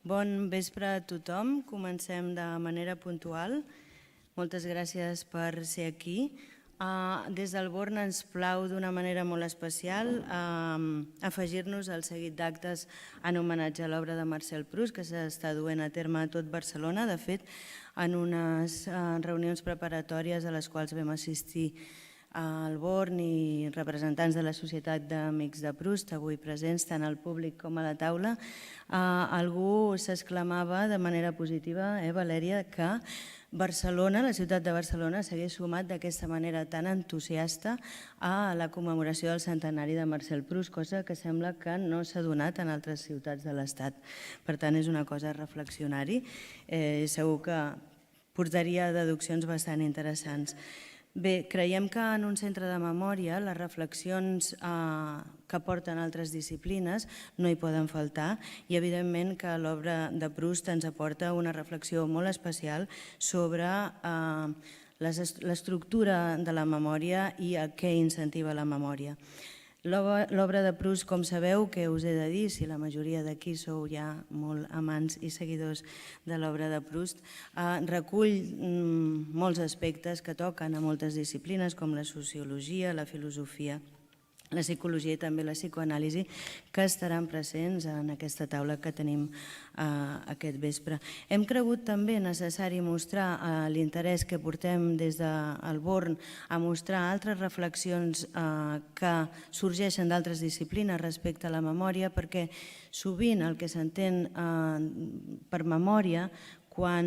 Bon vespre a tothom. Comencem de manera puntual. Moltes gràcies per ser aquí. Des del Born ens plau d'una manera molt especial afegir-nos al seguit d'actes en homenatge a l'obra de Marcel Proust, que s'està duent a terme a tot Barcelona. De fet, en unes reunions preparatòries a les quals vam assistir al Born i representants de la Societat d'Amics de Proust, avui presents tant al públic com a la taula, algú s'exclamava de manera positiva, Valèria, que Barcelona, la ciutat de Barcelona, s'hagués sumat d'aquesta manera tan entusiasta a la commemoració del centenari de Marcel Proust, cosa que sembla que no s'ha donat en altres ciutats de l'Estat. Per tant, és una cosa a reflexionar-hi. Segur que portaria deduccions bastant interessants. Bé, creiem que en un centre de memòria les reflexions que porten altres disciplines no hi poden faltar i evidentment que l'obra de Proust ens aporta una reflexió molt especial sobre l'estructura de la memòria i a què incentiva la memòria. L'obra de Proust, com sabeu, que us he de dir, si la majoria d'aquí sou ja molt amants i seguidors de l'obra de Proust, recull molts aspectes que toquen a moltes disciplines com la sociologia, la filosofia, la psicologia i també la psicoanàlisi, que estaran presents en aquesta taula que tenim aquest vespre. Hem cregut també necessari mostrar l'interès que portem des del Born a mostrar altres reflexions que sorgeixen d'altres disciplines respecte a la memòria, perquè sovint el que s'entén per memòria, quan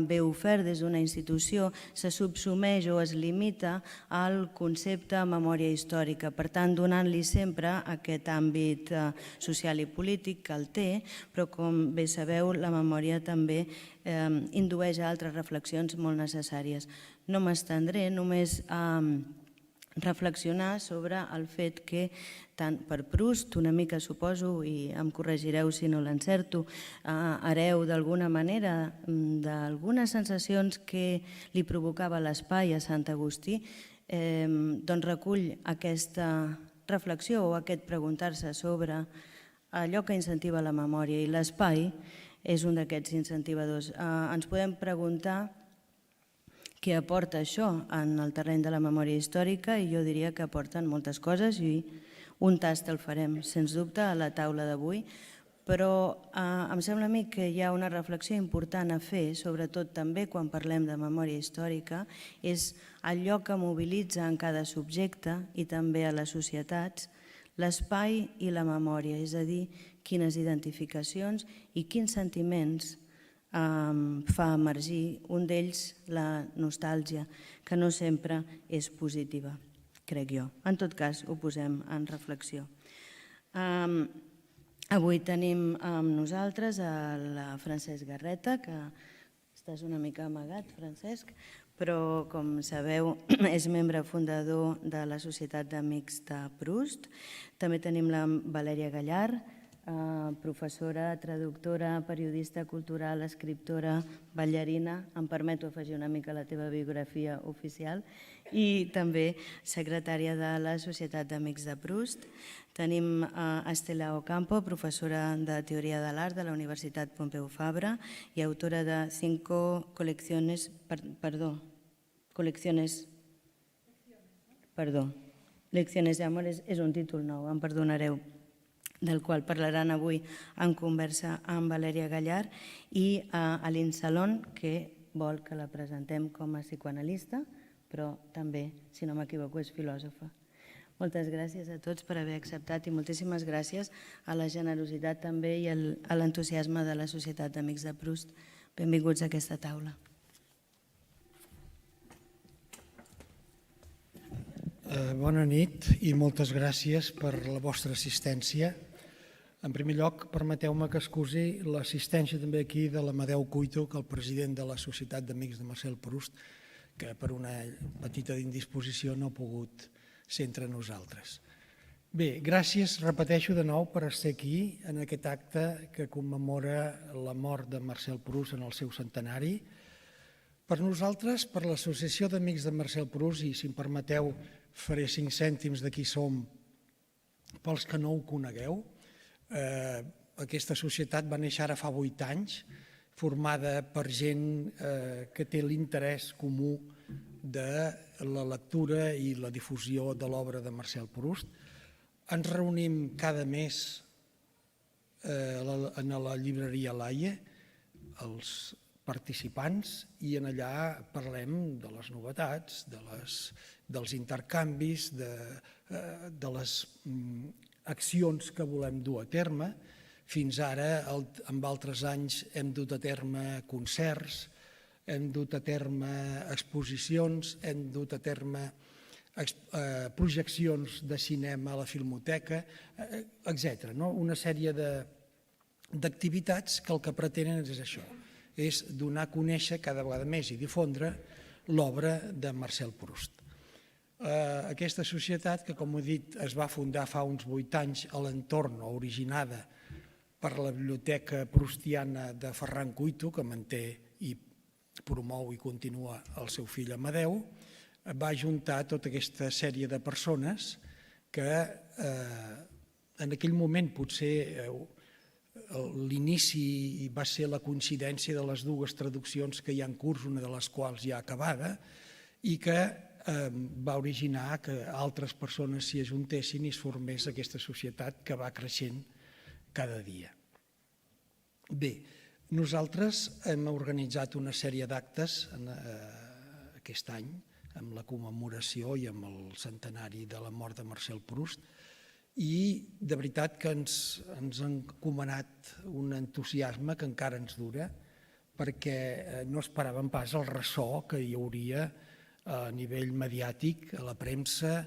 ve ofert des d'una institució, se subsumeix o es limita al concepte memòria històrica, per tant donant-li sempre aquest àmbit social i polític que el té, però com bé sabeu la memòria també indueix a altres reflexions molt necessàries. No m'estendré, només reflexionar sobre el fet que tant per Proust, una mica suposo, i em corregireu si no l'encerto, hereu d'alguna manera d'algunes sensacions que li provocava l'espai a Sant Agustí, doncs recull aquesta reflexió o aquest preguntar-se sobre allò que incentiva la memòria, i l'espai és un d'aquests incentivadors. Ens podem preguntar què aporta això en el terreny de la memòria històrica, i jo diria que aporten moltes coses i un tast el farem, sens dubte, a la taula d'avui, però em sembla a mi que hi ha una reflexió important a fer, sobretot també quan parlem de memòria històrica, és allò que mobilitza en cada subjecte i també a les societats l'espai i la memòria, és a dir, quines identificacions i quins sentiments fa emergir, un d'ells la nostàlgia, que no sempre és positiva, crec jo. En tot cas, ho posem en reflexió. Avui tenim amb nosaltres el Francesc Garreta, que estàs una mica amagat, Francesc, però com sabeu és membre fundador de la Societat d'Amics de Proust. També tenim la Valèria Gallard, professora, traductora, periodista cultural, escriptora, ballarina, em permeto afegir una mica la teva biografia oficial, i també secretària de la Societat d'Amics de Proust. Tenim Estela Ocampo, professora de Teoria de l'Art de la Universitat Pompeu Fabra i autora de 5 colecciones, Lecciones de Amor, és un títol nou, em perdonareu, del qual parlaran avui en conversa amb Valèria Gallard, i Aline Salon, que vol que la presentem com a psicoanalista, però també, si no m'equivoco, és filòsofa. Moltes gràcies a tots per haver acceptat i moltíssimes gràcies a la generositat també i a l'entusiasme de la Societat d'Amics de Proust. Benvinguts a aquesta taula. Bona nit i moltes gràcies per la vostra assistència. En primer lloc, permeteu-me que excusi l'assistència també aquí de l'Amadeu Cuito, que el president de la Societat d'Amics de Marcel Proust, que per una petita indisposició no ha pogut ser entre nosaltres. Bé, gràcies, repeteixo de nou, per estar aquí en aquest acte que commemora la mort de Marcel Proust en el seu centenari. Per nosaltres, per l'Associació d'Amics de Marcel Proust, i si em permeteu faré 5 cèntims de qui som pels que no ho conegueu, Aquesta societat va néixer ara fa 8 anys, formada per gent que té l'interès comú de la lectura i la difusió de l'obra de Marcel Proust. Ens reunim cada mes en la llibreria Laie, els participants, i en allà parlem de les novetats, dels intercanvis, de les accions que volem dur a terme. Fins ara, en altres anys, hem dut a terme concerts, hem dut a terme exposicions, hem dut a terme projeccions de cinema a la Filmoteca, etc. Una sèrie d'activitats que el que pretenen és això, és donar a conèixer cada vegada més i difondre l'obra de Marcel Proust. Aquesta societat, que com he dit es va fundar fa uns 8 anys a l'entorn o originada per la Biblioteca Proustiana de Ferran Cuito, que manté i promou i continua el seu fill Amadeu, va ajuntar tota aquesta sèrie de persones que en aquell moment potser l'inici va ser la coincidència de les dues traduccions que hi ha en curs, una de les quals ja acabada, i que va originar que altres persones s'hi ajuntessin i es formés aquesta societat que va creixent cada dia. Bé, nosaltres hem organitzat una sèrie d'actes aquest any amb la commemoració i amb el centenari de la mort de Marcel Proust i de veritat que ens ha encomanat un entusiasme que encara ens dura perquè no esperàvem pas el ressò que hi hauria a nivell mediàtic, a la premsa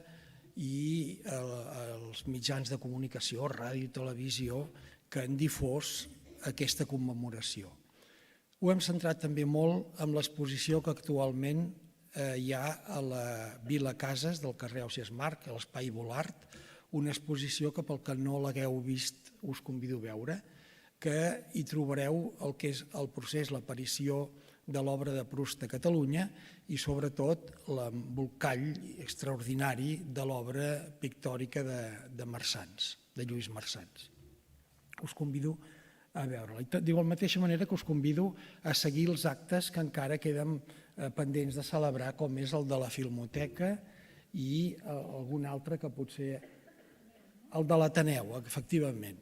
i als mitjans de comunicació, ràdio i televisió, que han difós aquesta commemoració. Ho hem centrat també molt en l'exposició que actualment hi ha a la Vila Cases del carrer Ausiàs Marc, a l'Espai Volart, una exposició que pel que no l'hagueu vist us convido a veure, que hi trobareu el que és el procés, l'aparició de l'obra de Proust a Catalunya i sobretot l'embolcall extraordinari de l'obra pictòrica de Marsans, de Lluís Marsans. Us convido a veure-la. De la mateixa manera que us convido a seguir els actes que encara queden pendents de celebrar, com és el de la Filmoteca i algun altre que potser... El de l'Ateneu, efectivament.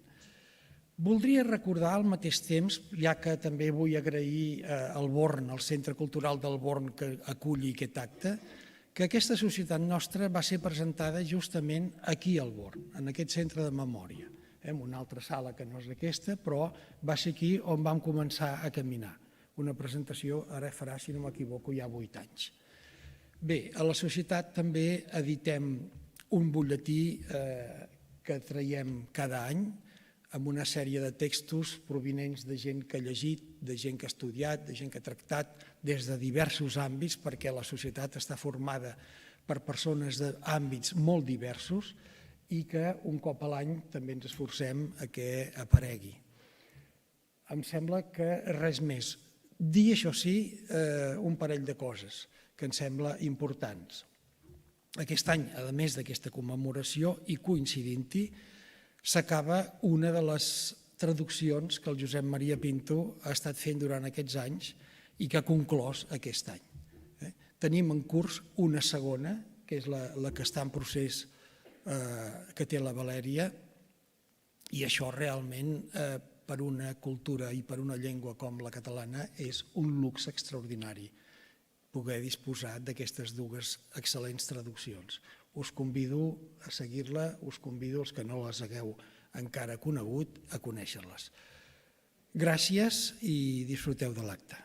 Voldria recordar al mateix temps, ja que també vull agrair al Born, al Centre Cultural del Born que aculli aquest acte, que aquesta societat nostra va ser presentada justament aquí al Born, en aquest centre de memòria, en una altra sala que no és aquesta, però va ser aquí on vam començar a caminar. Una presentació, ara farà, si no m'equivoco, ja 8 anys. Bé, a la societat també editem un butlletí que traiem cada any, amb una sèrie de textos provinents de gent que ha llegit, de gent que ha estudiat, de gent que ha tractat des de diversos àmbits, perquè la societat està formada per persones d'àmbits molt diversos i que un cop a l'any també ens esforcem a que aparegui. Em sembla que res més. Dir, això sí, un parell de coses que em sembla importants. Aquest any, a més d'aquesta commemoració i coincidint-hi, s'acaba una de les traduccions que el Josep Maria Pinto ha estat fent durant aquests anys i que ha conclòs aquest any. Tenim en curs una segona, que és la que està en procés, que té la Valèria, i això realment, per una cultura i per una llengua com la catalana, és un luxe extraordinari poder disposar d'aquestes dues excel·lents traduccions. Us convido a seguir-la, us convido, els que no les hagueu encara conegut, a conèixer-les. Gràcies i disfruteu de l'acte.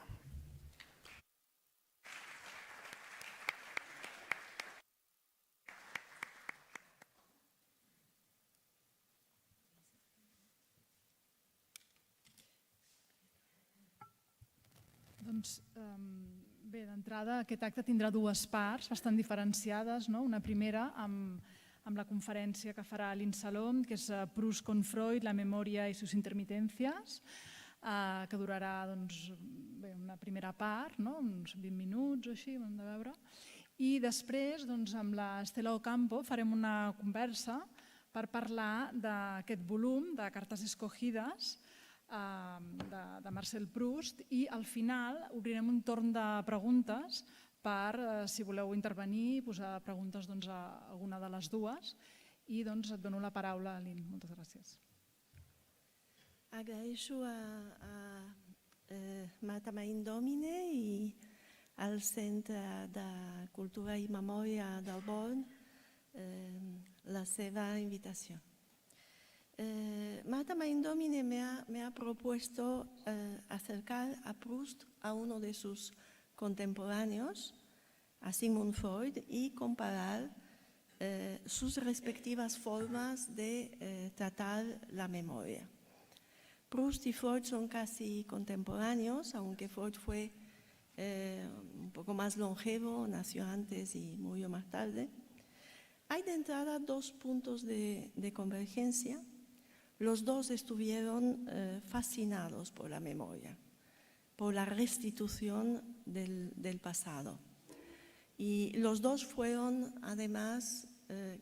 Doncs, bé, d'entrada aquest acte tindrà dues parts bastant diferenciades. Una primera amb la conferència que farà l'Insalom, que és Proust con Freud, la memòria i sus intermitencias, que durarà una primera part, uns 20 minuts o així, ho hem de veure. I després, amb l'Estela Ocampo, farem una conversa per parlar d'aquest volum de Cartes Escogides de Marcel Proust i al final obrirem un torn de preguntes per, si voleu intervenir, posar preguntes a alguna de les dues i et dono la paraula, Lynn. Moltes gràcies. Agraeixo a Marta Marín Domine i al Centre de Cultura i Memòria del Born la seva invitació. Marta Marín Domine me ha propuesto acercar a Proust a uno de sus contemporáneos, a Sigmund Freud, y comparar sus respectivas formas de tratar la memoria. Proust y Freud son casi contemporáneos, aunque Freud fue un poco más longevo, nació antes y murió más tarde. Hay de entrada dos puntos de convergencia. Los dos estuvieron fascinados por la memoria, por la restitución del pasado. Y los dos fueron además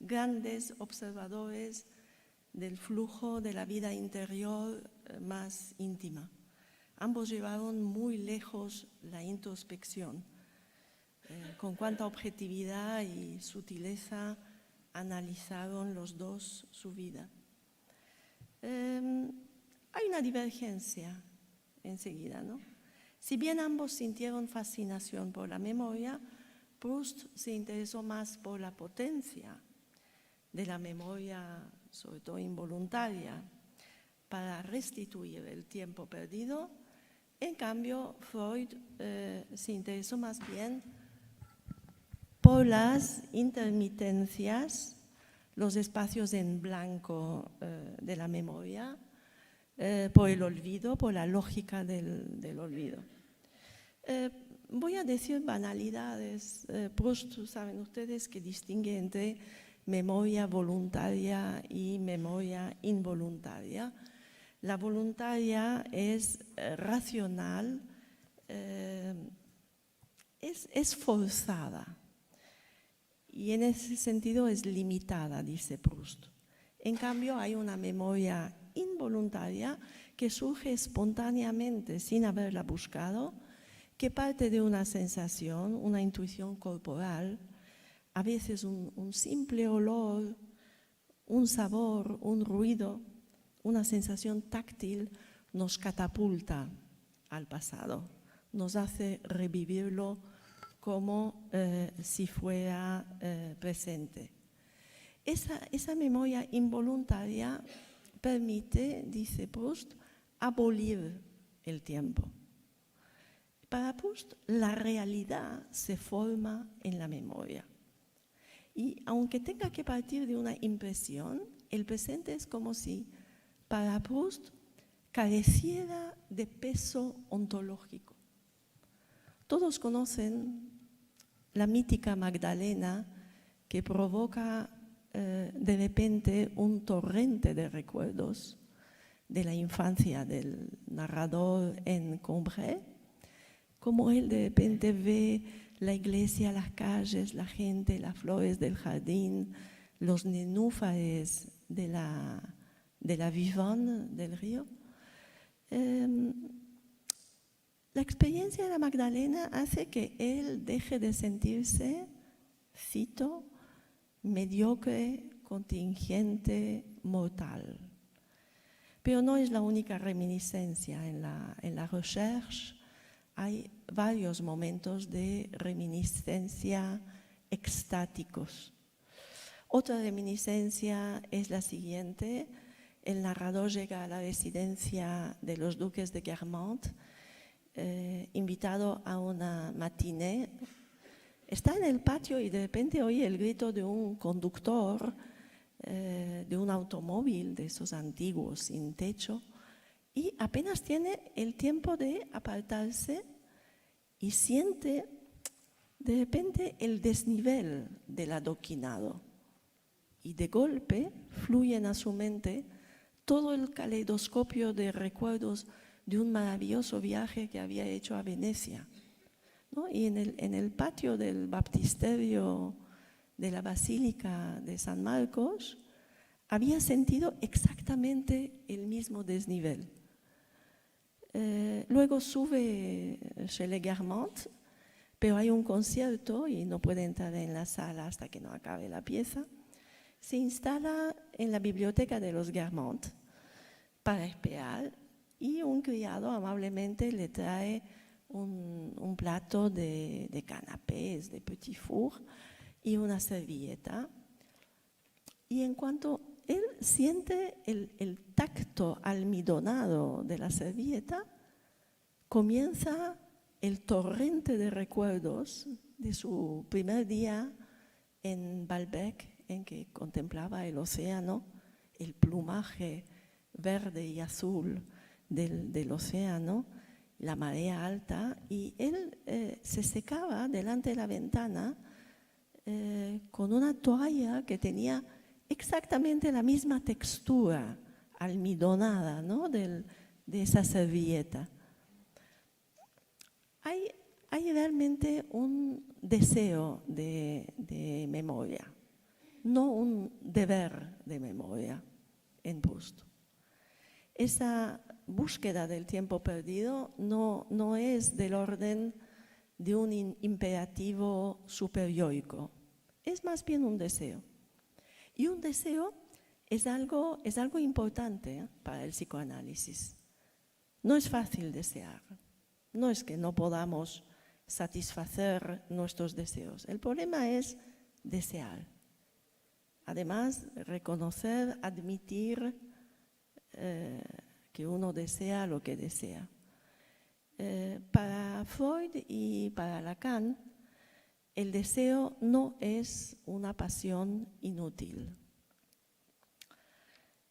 grandes observadores del flujo de la vida interior más íntima. Ambos llevaron muy lejos la introspección. Con cuánta objetividad y sutileza analizaron los dos su vida. Hay una divergencia enseguida, ¿no? Si bien ambos sintieron fascinación por la memoria, Proust se interesó más por la potencia de la memoria, sobre todo involuntaria, para restituir el tiempo perdido. En cambio, Freud se interesó más bien por las intermitencias, los espacios en blanco de la memoria, por el olvido, por la lógica del olvido. Voy a decir banalidades. Proust, saben ustedes que distingue entre memoria voluntaria y memoria involuntaria. La voluntaria es racional, es forzada. Y en ese sentido es limitada, dice Proust. En cambio, hay una memoria involuntaria que surge espontáneamente, sin haberla buscado, que parte de una sensación, una intuición corporal, a veces un simple olor, un sabor, un ruido, una sensación táctil, nos catapulta al pasado, nos hace revivirlo como si fuera presente. Esa memoria involuntaria permite, dice Proust, abolir el tiempo. Para Proust, la realidad se forma en la memoria. Y aunque tenga que partir de una impresión, el presente es como si para Proust careciera de peso ontológico. Todos conocen la mítica Magdalena que provoca de repente un torrente de recuerdos de la infancia del narrador en Combray, como él de repente ve la iglesia, las calles, la gente, las flores del jardín, los nenúfares de la Vivonne del río. La experiencia de la Magdalena hace que él deje de sentirse, cito, mediocre, contingente, mortal. Pero no es la única reminiscencia. En la Recherche hay varios momentos de reminiscencia extáticos. Otra reminiscencia es la siguiente. El narrador llega a la residencia de los duques de Guermantes, invitado a una matiné. Está en el patio y de repente oye el grito de un conductor de un automóvil de esos antiguos sin techo y apenas tiene el tiempo de apartarse y siente de repente el desnivel del adoquinado y de golpe fluyen a su mente todo el caleidoscopio de recuerdos de un maravilloso viaje que había hecho a Venecia, ¿no? Y en el patio del baptisterio de la Basílica de San Marcos había sentido exactamente el mismo desnivel. Luego sube chez les Guermantes, pero hay un concierto y no puede entrar en la sala hasta que no acabe la pieza. Se instala en la biblioteca de los Guermantes para esperar y un criado amablemente le trae un plato de canapés, de petit four y una servilleta. Y en cuanto él siente el tacto almidonado de la servilleta, comienza el torrente de recuerdos de su primer día en Balbec, en que contemplaba el océano, el plumaje verde y azul del océano, la marea alta, y él se secaba delante de la ventana con una toalla que tenía exactamente la misma textura almidonada, ¿no?, de esa servilleta. Hay realmente un deseo de memoria, no un deber de memoria en Proust. Esa búsqueda del tiempo perdido no es del orden de un imperativo superyoico, es más bien un deseo. Y un deseo es algo importante para el psicoanálisis. No es fácil desear, no es que no podamos satisfacer nuestros deseos. El problema es desear. Además, reconocer, admitir que uno desea lo que desea. Para Freud y para Lacan, el deseo no es una pasión inútil.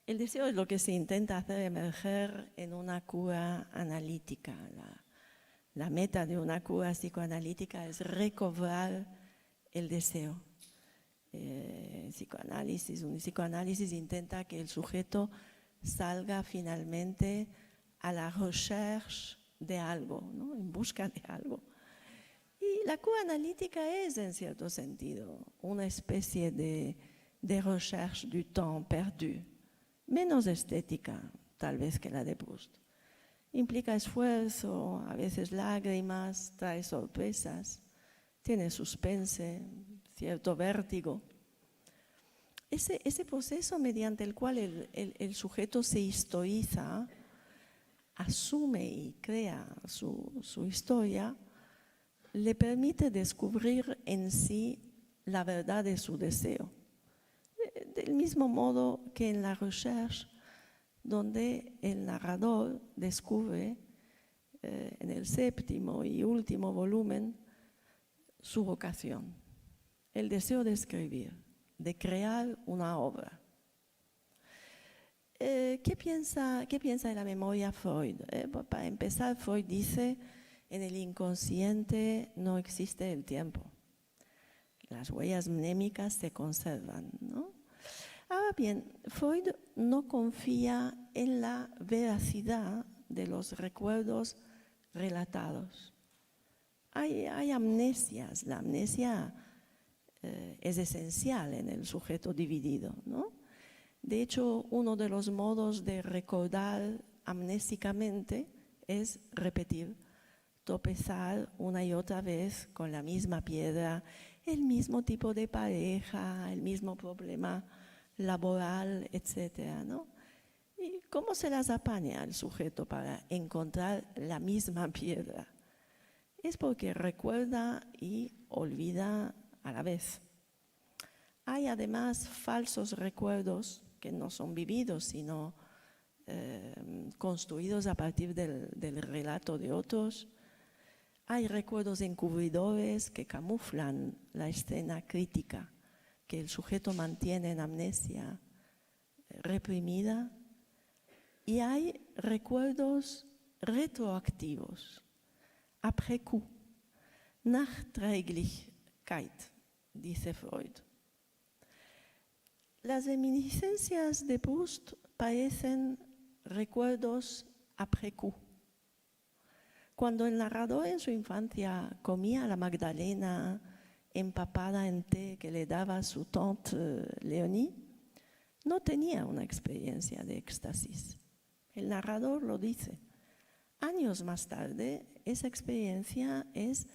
El deseo es lo que se intenta hacer emerger en una cura analítica. La meta de una cura psicoanalítica es recobrar el deseo. Un psicoanálisis intenta que el sujeto salga finalmente a la recherche de algo, ¿no?, en busca de algo. Y la cura analítica es, en cierto sentido, una especie de recherche du temps perdu, menos estética, tal vez, que la de Proust. Implica esfuerzo, a veces lágrimas, trae sorpresas, tiene suspense, cierto vértigo. Ese proceso mediante el cual el sujeto se historiza, asume y crea su historia, le permite descubrir en sí la verdad de su deseo. Del mismo modo que en la recherche, donde el narrador descubre en el séptimo y último volumen su vocación, el deseo de escribir, de crear una obra. ¿Qué piensa de la memoria Freud? Para empezar, Freud dice: en el inconsciente no existe el tiempo. Las huellas mnémicas se conservan, ¿no? Ahora bien, Freud no confía en la veracidad de los recuerdos relatados. Hay amnesias. La amnesia es esencial en el sujeto dividido, ¿no? De hecho, uno de los modos de recordar amnésicamente es repetir, tropezar una y otra vez con la misma piedra, el mismo tipo de pareja, el mismo problema laboral, etcétera, ¿no? ¿Y cómo se las apaña el sujeto para encontrar la misma piedra? Es porque recuerda y olvida a la vez. Hay además falsos recuerdos que no son vividos, sino construidos a partir del relato de otros. Hay recuerdos encubridores que camuflan la escena crítica que el sujeto mantiene en amnesia reprimida. Y hay recuerdos retroactivos, après coup, Nachträglichkeit, dice Freud. Las reminiscencias de Proust parecen recuerdos après coup. Cuando el narrador en su infancia comía la magdalena empapada en té que le daba su tante Léonie, no tenía una experiencia de éxtasis. El narrador lo dice. Años más tarde, esa experiencia es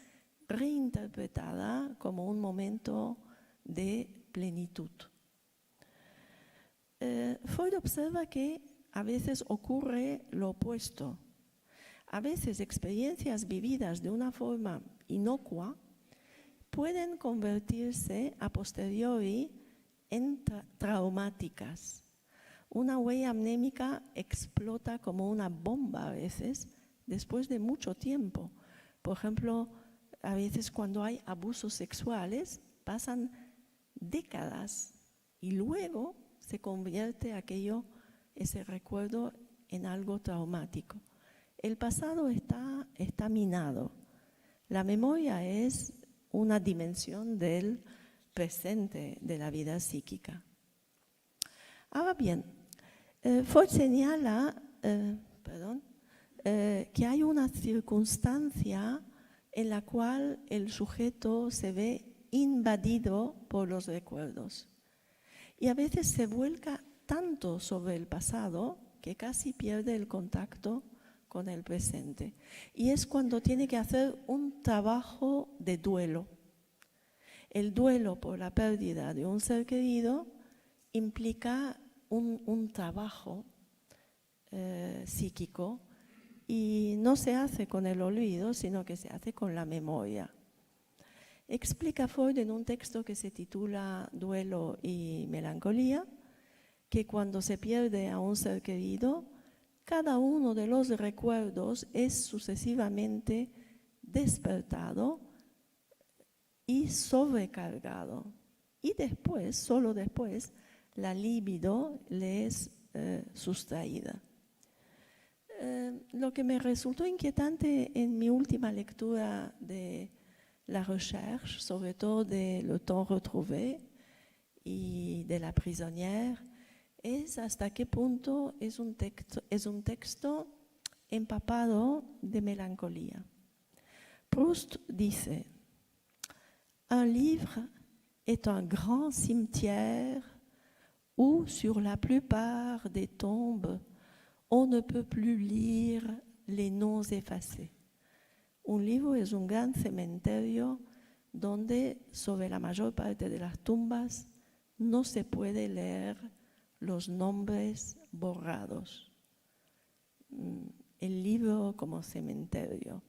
reinterpretada como un momento de plenitud. Freud observa que a veces ocurre lo opuesto. A veces experiencias vividas de una forma inocua pueden convertirse a posteriori en traumáticas. Una huella amnémica explota como una bomba a veces después de mucho tiempo. Por ejemplo, a veces cuando hay abusos sexuales pasan décadas y luego se convierte ese recuerdo en algo traumático. El pasado está minado. La memoria es una dimensión del presente de la vida psíquica. Ahora bien, Freud señala que hay una circunstancia en la cual el sujeto se ve invadido por los recuerdos y a veces se vuelca tanto sobre el pasado que casi pierde el contacto con el presente. Y es cuando tiene que hacer un trabajo de duelo. El duelo por la pérdida de un ser querido implica un trabajo psíquico y no se hace con el olvido, sino que se hace con la memoria. Explica Freud en un texto que se titula Duelo y melancolía, que cuando se pierde a un ser querido, cada uno de los recuerdos es sucesivamente despertado y sobrecargado. Y después, solo después, la libido le es sustraída. Lo que me resultó inquietante en mi última lectura de la recherche, sobre todo de Le Temps Retrouvé y de La Prisonnière, es hasta qué punto es un texto empapado de melancolía. Proust dice: Un livre est un grand cimetière où, sur la plupart des tombes, on ne peut plus lire les noms effacés. Un libro es un gran cementerio donde, sobre la mayor parte de las tumbas, no se puede leer los nombres borrados. El libro como cementerio.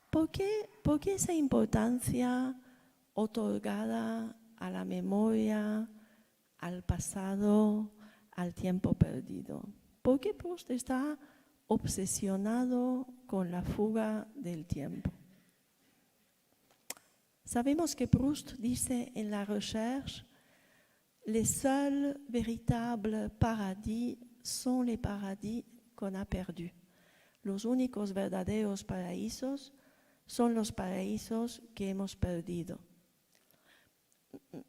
¿Por qué esa importancia otorgada a la memoria, al pasado, al tiempo perdido? ¿Por qué Proust está obsesionado con la fuga del tiempo? Sabemos que Proust dice en la recherche: les seuls véritables paradis sont les paradis qu'on a perdus. Los únicos verdaderos paraísos son los paraísos que hemos perdido.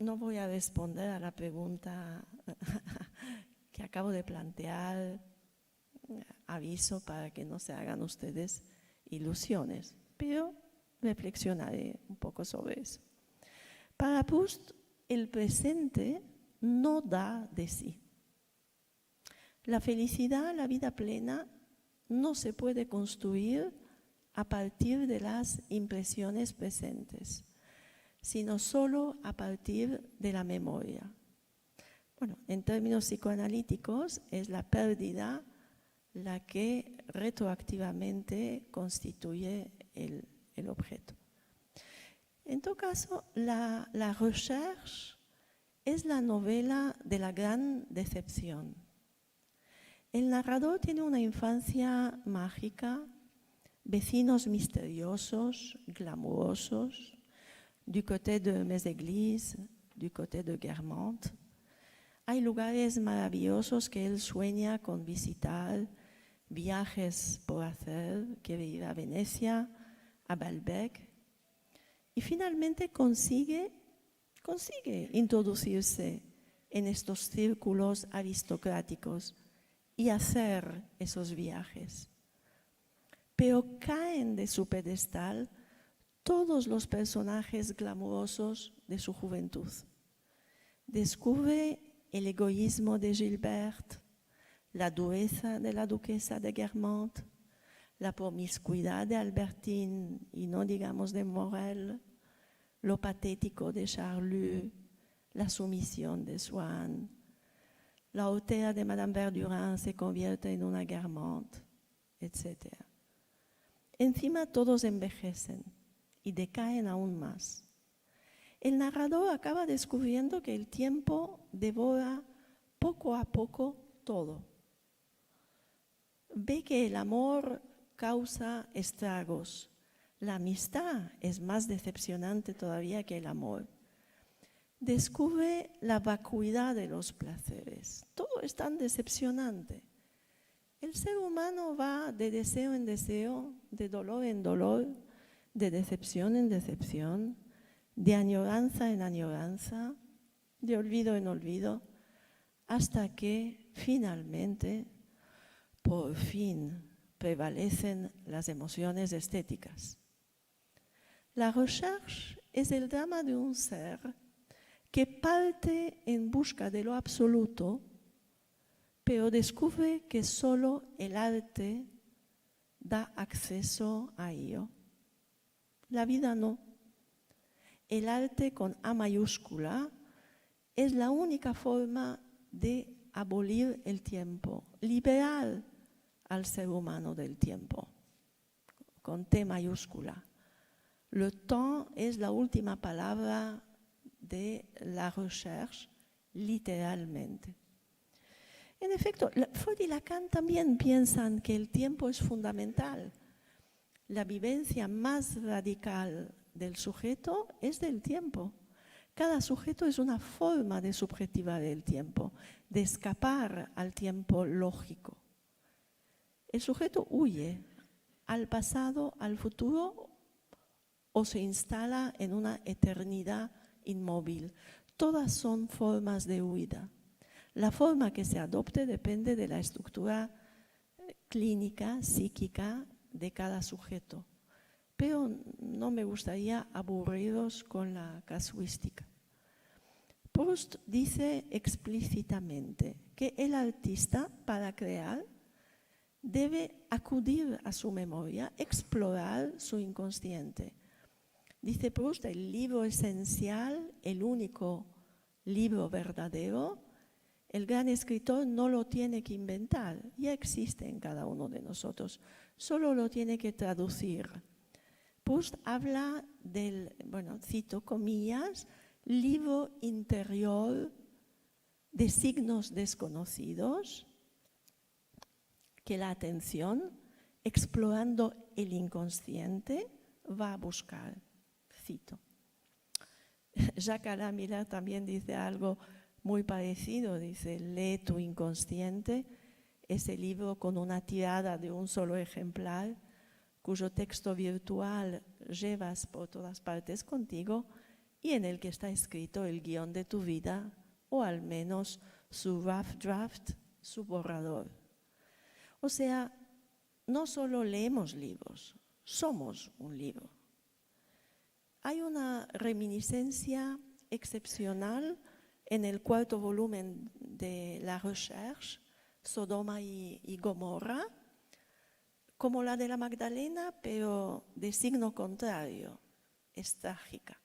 No voy a responder a la pregunta que acabo de plantear, aviso para que no se hagan ustedes ilusiones, pero reflexionaré un poco sobre eso. Para Proust, el presente no da de sí. La felicidad, la vida plena, no se puede construir a partir de las impresiones presentes, sino solo a partir de la memoria. Bueno, en términos psicoanalíticos, es la pérdida la que retroactivamente constituye el objeto. En todo caso, la recherche es la novela de la gran decepción. El narrador tiene una infancia mágica, vecinos misteriosos, glamurosos, du côté de Méséglise, du côté de Guermantes. Hay lugares maravillosos que él sueña con visitar, viajes por hacer, quiere ir a Venecia, a Balbec, y finalmente consigue introducirse en estos círculos aristocráticos y hacer esos viajes. Pero caen de su pedestal todos los personajes glamurosos de su juventud. Descubre el egoísmo de Gilbert, la dureza de la duquesa de Guermantes, la promiscuidad de Albertine y no digamos de Morel, lo patético de Charlus, la sumisión de Swann, la hauteur de Madame Verdurin se convierte en una Guermantes, etc. Encima todos envejecen y decaen aún más. El narrador acaba descubriendo que el tiempo devora poco a poco todo. Ve que el amor causa estragos. La amistad es más decepcionante todavía que el amor. Descubre la vacuidad de los placeres. Todo es tan decepcionante. El ser humano va de deseo en deseo, de dolor en dolor, de decepción en decepción, de añoranza en añoranza, de olvido en olvido, hasta que finalmente, por fin, prevalecen las emociones estéticas. La recherche es el drama de un ser que parte en busca de lo absoluto, pero descubre que solo el arte da acceso a ello. La vida no. El arte con A mayúscula es la única forma de abolir el tiempo, liberar al ser humano del tiempo, con T mayúscula. Le temps es la última palabra de la recherche, literalmente. En efecto, Freud y Lacan también piensan que el tiempo es fundamental. La vivencia más radical del sujeto es del tiempo. Cada sujeto es una forma de subjetivar el tiempo, de escapar al tiempo lógico. El sujeto huye al pasado, al futuro, o se instala en una eternidad inmóvil. Todas son formas de huida. La forma que se adopte depende de la estructura clínica, psíquica de cada sujeto. Pero no me gustaría aburriros con la casuística. Proust dice explícitamente que el artista, para crear, debe acudir a su memoria, explorar su inconsciente. Dice Proust, el libro esencial, el único libro verdadero, el gran escritor no lo tiene que inventar, ya existe en cada uno de nosotros, solo lo tiene que traducir. Proust habla del, cito comillas, libro interior de signos desconocidos que la atención, explorando el inconsciente, va a buscar. Cito. Jacques Alain Miller también dice algo muy parecido, dice, lee tu inconsciente, ese libro con una tirada de un solo ejemplar, cuyo texto virtual llevas por todas partes contigo y en el que está escrito el guión de tu vida, o al menos su rough draft, su borrador. O sea, no solo leemos libros, somos un libro. Hay una reminiscencia excepcional en el cuarto volumen de La Recherche, Sodoma y Gomorra, como la de la Magdalena, pero de signo contrario, es trágica.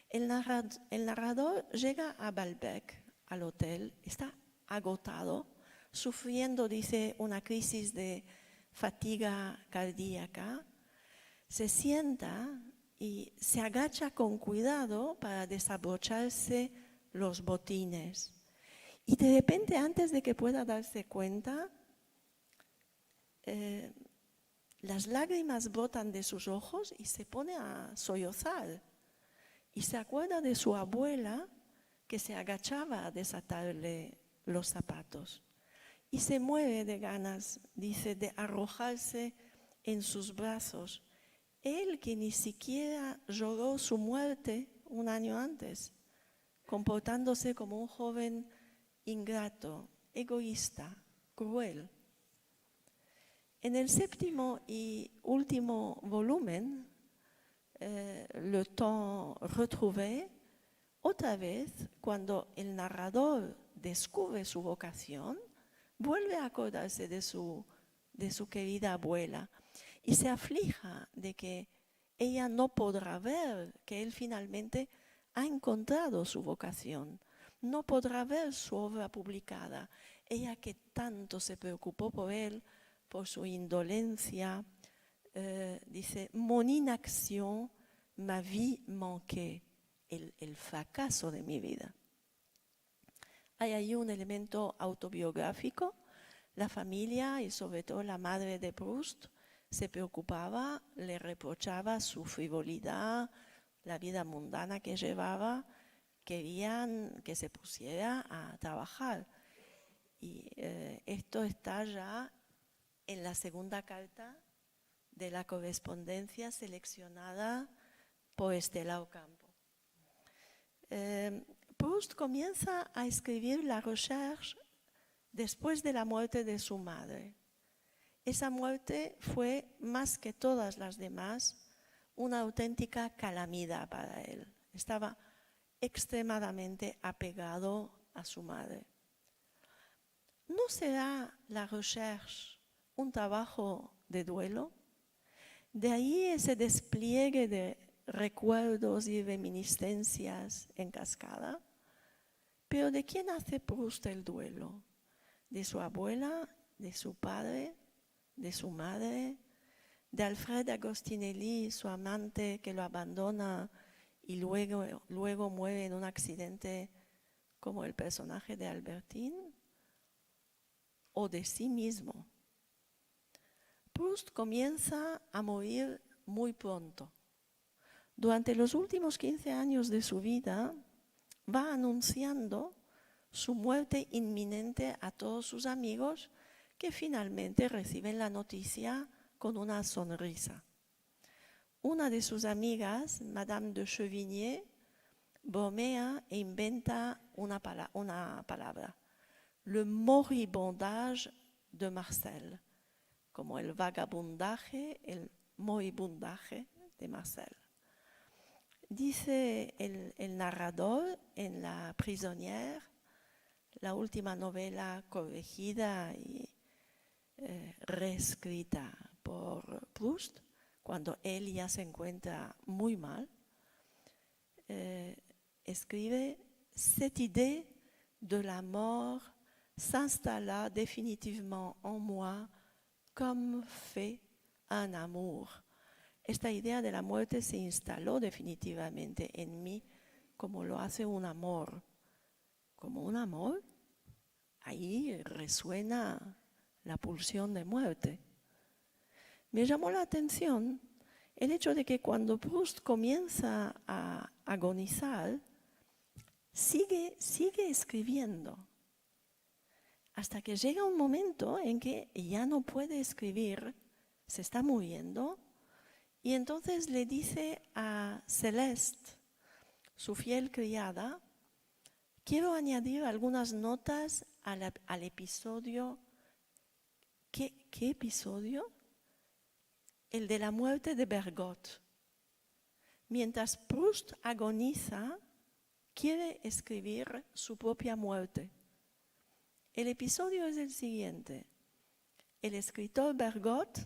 El narrador llega a Balbec, al hotel, está agotado, sufriendo, dice, una crisis de fatiga cardíaca, se sienta y se agacha con cuidado para desabrocharse los botines. Y de repente, antes de que pueda darse cuenta, las lágrimas brotan de sus ojos y se pone a sollozar. Y se acuerda de su abuela que se agachaba a desatarle los zapatos. Y se muere de ganas, dice, de arrojarse en sus brazos. Él que ni siquiera lloró su muerte un año antes, comportándose como un joven ingrato, egoísta, cruel. En el séptimo y último volumen, Le Temps Retrouvé, otra vez, cuando el narrador descubre su vocación, vuelve a acordarse de su querida abuela y se aflija de que ella no podrá ver que él finalmente ha encontrado su vocación, no podrá ver su obra publicada. Ella que tanto se preocupó por él, por su indolencia, dice, mon inaction, ma vie manquée, el fracaso de mi vida. Hay ahí un elemento autobiográfico. La familia y sobre todo la madre de Proust se preocupaba, le reprochaba su frivolidad, la vida mundana que llevaba, querían que se pusiera a trabajar. Y esto está ya en la segunda carta de la correspondencia seleccionada por Estela Ocampo. Proust comienza a escribir La Recherche después de la muerte de su madre. Esa muerte fue, más que todas las demás, una auténtica calamidad para él. Estaba extremadamente apegado a su madre. ¿No será La Recherche un trabajo de duelo? De ahí ese despliegue de recuerdos y reminiscencias en cascada. Pero ¿de quién hace Proust el duelo? ¿De su abuela, de su padre, de su madre, de Alfred Agostinelli, su amante que lo abandona y luego muere en un accidente como el personaje de Albertine? ¿O de sí mismo? Proust comienza a morir muy pronto. Durante los últimos 15 años de su vida va anunciando su muerte inminente a todos sus amigos, que finalmente reciben la noticia con una sonrisa. Una de sus amigas, Madame de Chevigné, bromea e inventa una palabra, le moribondage de Marcel, como el vagabundaje, el moribundaje de Marcel. Dice el narrador en La Prisonnière, la última novela corregida y reescrita por Proust, cuando él ya se encuentra muy mal, escribe: Cette idée de la mort s'installa définitivement en moi comme fait un amour. Esta idea de la muerte se instaló definitivamente en mí como lo hace un amor. Como un amor, ahí resuena la pulsión de muerte. Me llamó la atención el hecho de que cuando Proust comienza a agonizar, sigue escribiendo, hasta que llega un momento en que ya no puede escribir, se está muriendo, y entonces le dice a Celeste, su fiel criada: quiero añadir algunas notas al episodio. ¿Qué episodio? El de la muerte de Bergotte. Mientras Proust agoniza, quiere escribir su propia muerte. El episodio es el siguiente. El escritor Bergotte,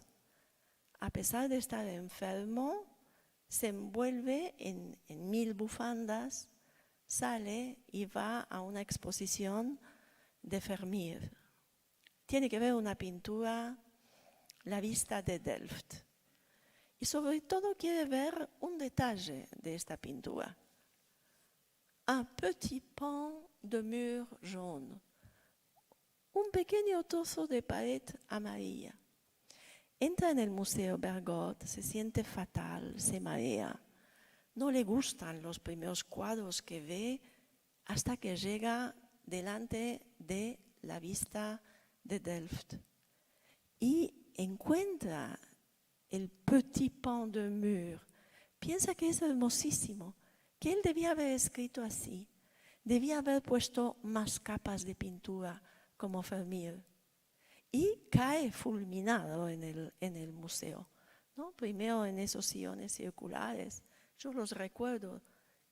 a pesar de estar enfermo, se envuelve en 1000 bufandas, sale y va a una exposición de Vermeer. Tiene que ver una pintura, La vista de Delft. Y sobre todo quiere ver un detalle de esta pintura. Un petit pan de mur jaune. Un pequeño trozo de pared amarilla. Entra en el Museo Bergotte, se siente fatal, se marea. No le gustan los primeros cuadros que ve hasta que llega delante de La vista de Delft. Y encuentra el petit pan de mur. Piensa que es hermosísimo, que él debía haber escrito así. Debía haber puesto más capas de pintura como Vermeer. Y cae fulminado en el museo, ¿no? Primero en esos sillones circulares. Yo los recuerdo,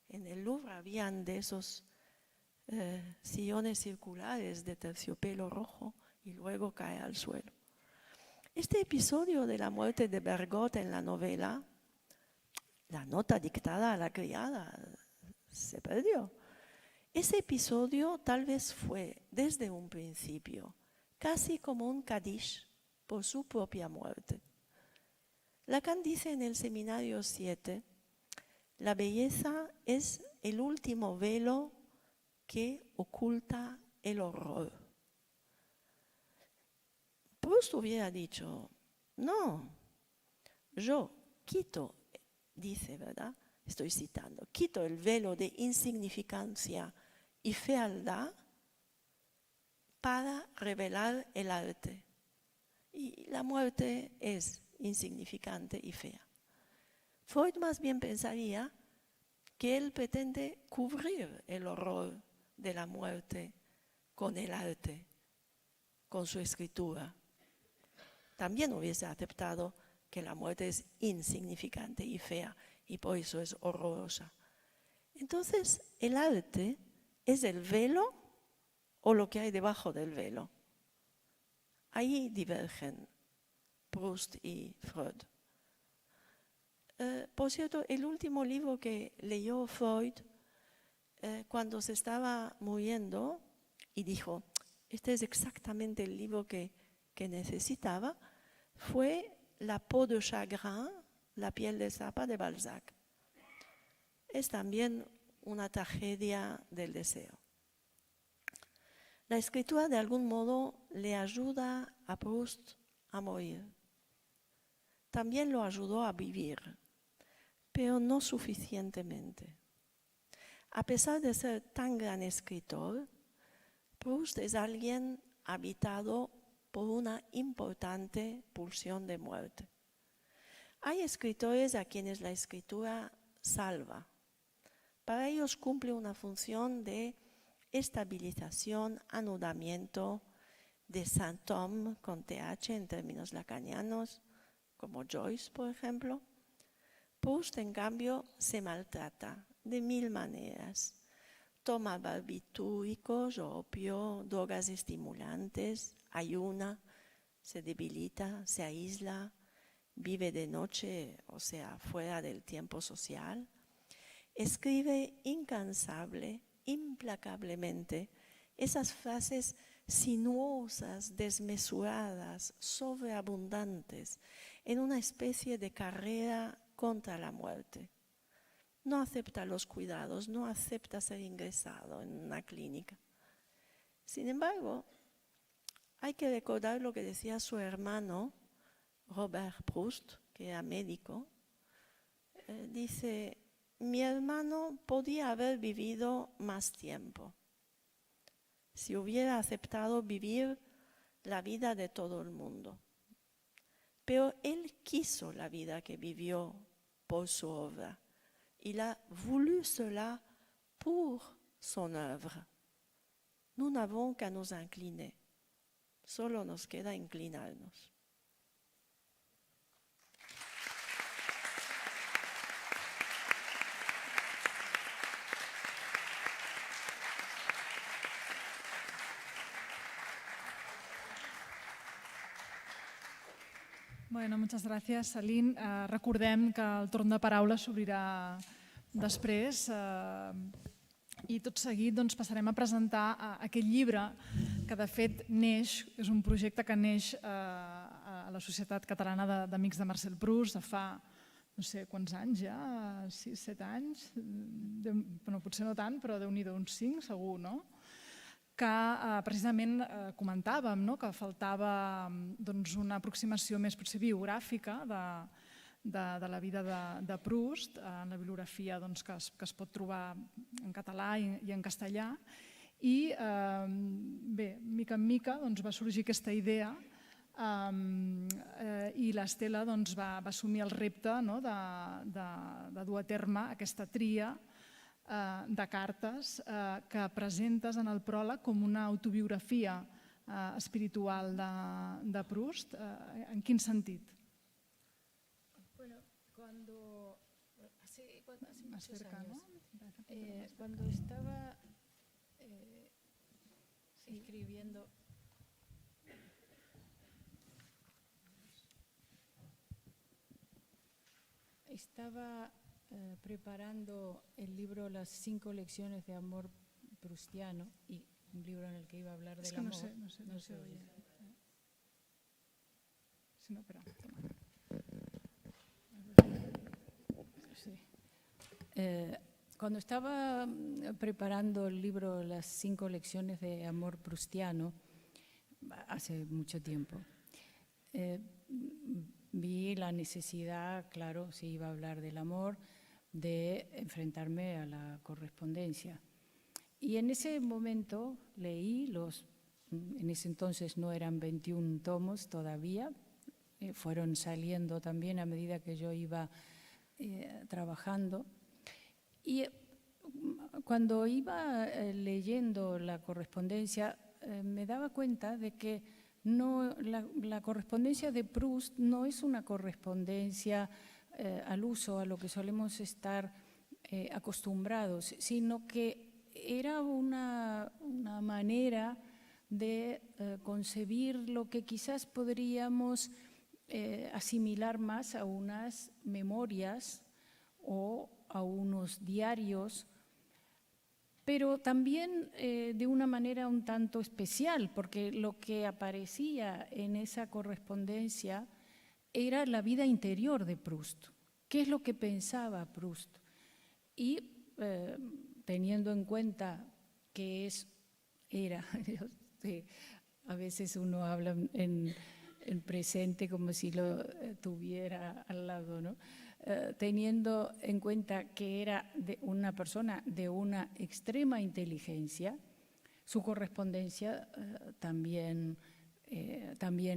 en el Louvre habían de esos sillones circulares de terciopelo rojo y luego cae al suelo. Este episodio de la muerte de Bergot en la novela, la nota dictada a la criada, se perdió. Ese episodio tal vez fue desde un principio casi como un Kadish por su propia muerte. Lacan dice en el Seminario 7, la belleza es el último velo que oculta el horror. Proust hubiera dicho, no, yo quito, dice, ¿verdad? Estoy citando, quito el velo de insignificancia y fealdad para revelar el arte. Y la muerte es insignificante y fea. Freud más bien pensaría que él pretende cubrir el horror de la muerte con el arte, con su escritura. También hubiese aceptado que la muerte es insignificante y fea y por eso es horrorosa. Entonces, ¿el arte es el velo o lo que hay debajo del velo? Ahí divergen Proust y Freud. Por cierto, el último libro que leyó Freud cuando se estaba muriendo y dijo, este es exactamente el libro que necesitaba, fue La peau de chagrin, la piel de zapa de Balzac. Es también una tragedia del deseo. La escritura de algún modo le ayuda a Proust a morir. También lo ayudó a vivir, pero no suficientemente. A pesar de ser tan gran escritor, Proust es alguien habitado por una importante pulsión de muerte. Hay escritores a quienes la escritura salva. Para ellos cumple una función de estabilización, anudamiento, de symptôme con TH en términos lacanianos, como Joyce, por ejemplo. Proust, en cambio, se maltrata de 1000 maneras. Toma barbitúricos, opio, drogas estimulantes, ayuna, se debilita, se aísla, vive de noche, o sea, fuera del tiempo social. Escribe incansable, implacablemente, esas frases sinuosas, desmesuradas, sobreabundantes, en una especie de carrera contra la muerte. No acepta los cuidados, no acepta ser ingresado en una clínica. Sin embargo, hay que recordar lo que decía su hermano, Robert Proust, que era médico. Dice, mi hermano podía haber vivido más tiempo si hubiera aceptado vivir la vida de todo el mundo. Pero él quiso la vida que vivió por su obra. Il a voulu cela pour son œuvre. Nous n'avons qu'à nous incliner. Solo nos queda inclinarnos. Bueno, moltes gràcies, Celine. Recordem que el torn de paraula s'obrirà després i tot seguit passarem a presentar aquest llibre que de fet neix, és un projecte que neix a la Societat Catalana d'Amics de Marcel Proust de fa no sé quants anys ja, 6, 7 anys, potser no tant, però Déu-n'hi-do, uns 5 segur, no? Que precisament comentàvem que faltava una aproximació més potser biogràfica de la vida de Proust en la bibliografia que es pot trobar en català i en castellà. I bé, mica en mica va sorgir aquesta idea i l'Estela va assumir el repte de dur a terme aquesta tria de cartes que presentes en el pròleg com una autobiografia espiritual de Proust. En quin sentit? Cuando estaba escribiendo. Estaba preparando el libro Las 5 lecciones de amor prustiano, y un libro en el que iba a hablar del amor. No se oye. Si no, espera, toma. Sí. Cuando estaba preparando el libro Las 5 lecciones de amor prustiano, hace mucho tiempo, vi la necesidad, claro, si iba a hablar del amor, de enfrentarme a la correspondencia. Y en ese momento leí en ese entonces no eran 21 tomos todavía, fueron saliendo también a medida que yo iba trabajando. Y cuando iba leyendo la correspondencia, me daba cuenta de que la correspondencia de Proust no es una correspondencia al uso, a lo que solemos estar acostumbrados, sino que era una manera de concebir lo que quizás podríamos asimilar más a unas memorias o a unos diarios, pero también de una manera un tanto especial, porque lo que aparecía en esa correspondencia era la vida interior de Proust, qué es lo que pensaba Proust. Y teniendo en cuenta que a veces uno habla en presente como si lo tuviera al lado, ¿no? Teniendo en cuenta que era una persona de una extrema inteligencia, su correspondencia también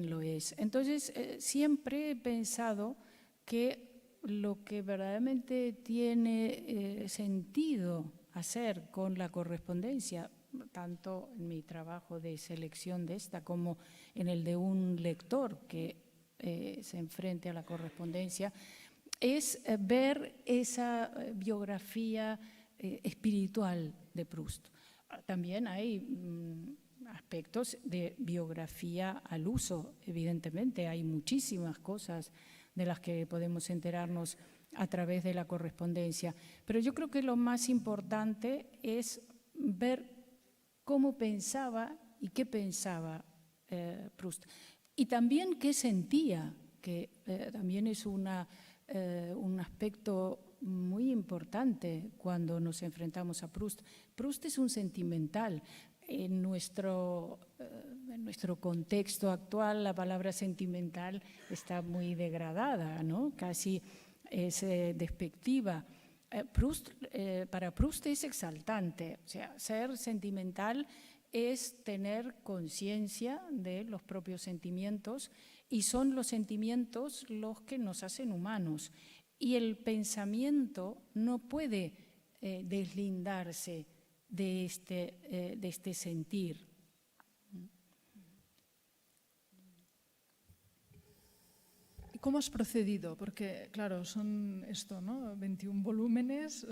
lo es. Entonces, siempre he pensado que lo que verdaderamente tiene sentido hacer con la correspondencia, tanto en mi trabajo de selección de esta como en el de un lector que se enfrente a la correspondencia, es ver esa biografía espiritual de Proust. También hay aspectos de biografía al uso, evidentemente, hay muchísimas cosas de las que podemos enterarnos a través de la correspondencia, pero yo creo que lo más importante es ver cómo pensaba y qué pensaba Proust, y también qué sentía, que también es un aspecto muy importante cuando nos enfrentamos a Proust. Proust es un sentimental. En nuestro contexto actual, la palabra sentimental está muy degradada, ¿no? Casi es despectiva. Para Proust es exaltante, o sea, ser sentimental es tener conciencia de los propios sentimientos, y son los sentimientos los que nos hacen humanos. Y el pensamiento no puede deslindarse de este sentir. ¿Y cómo has procedido? Porque, claro, son 21 volúmenes.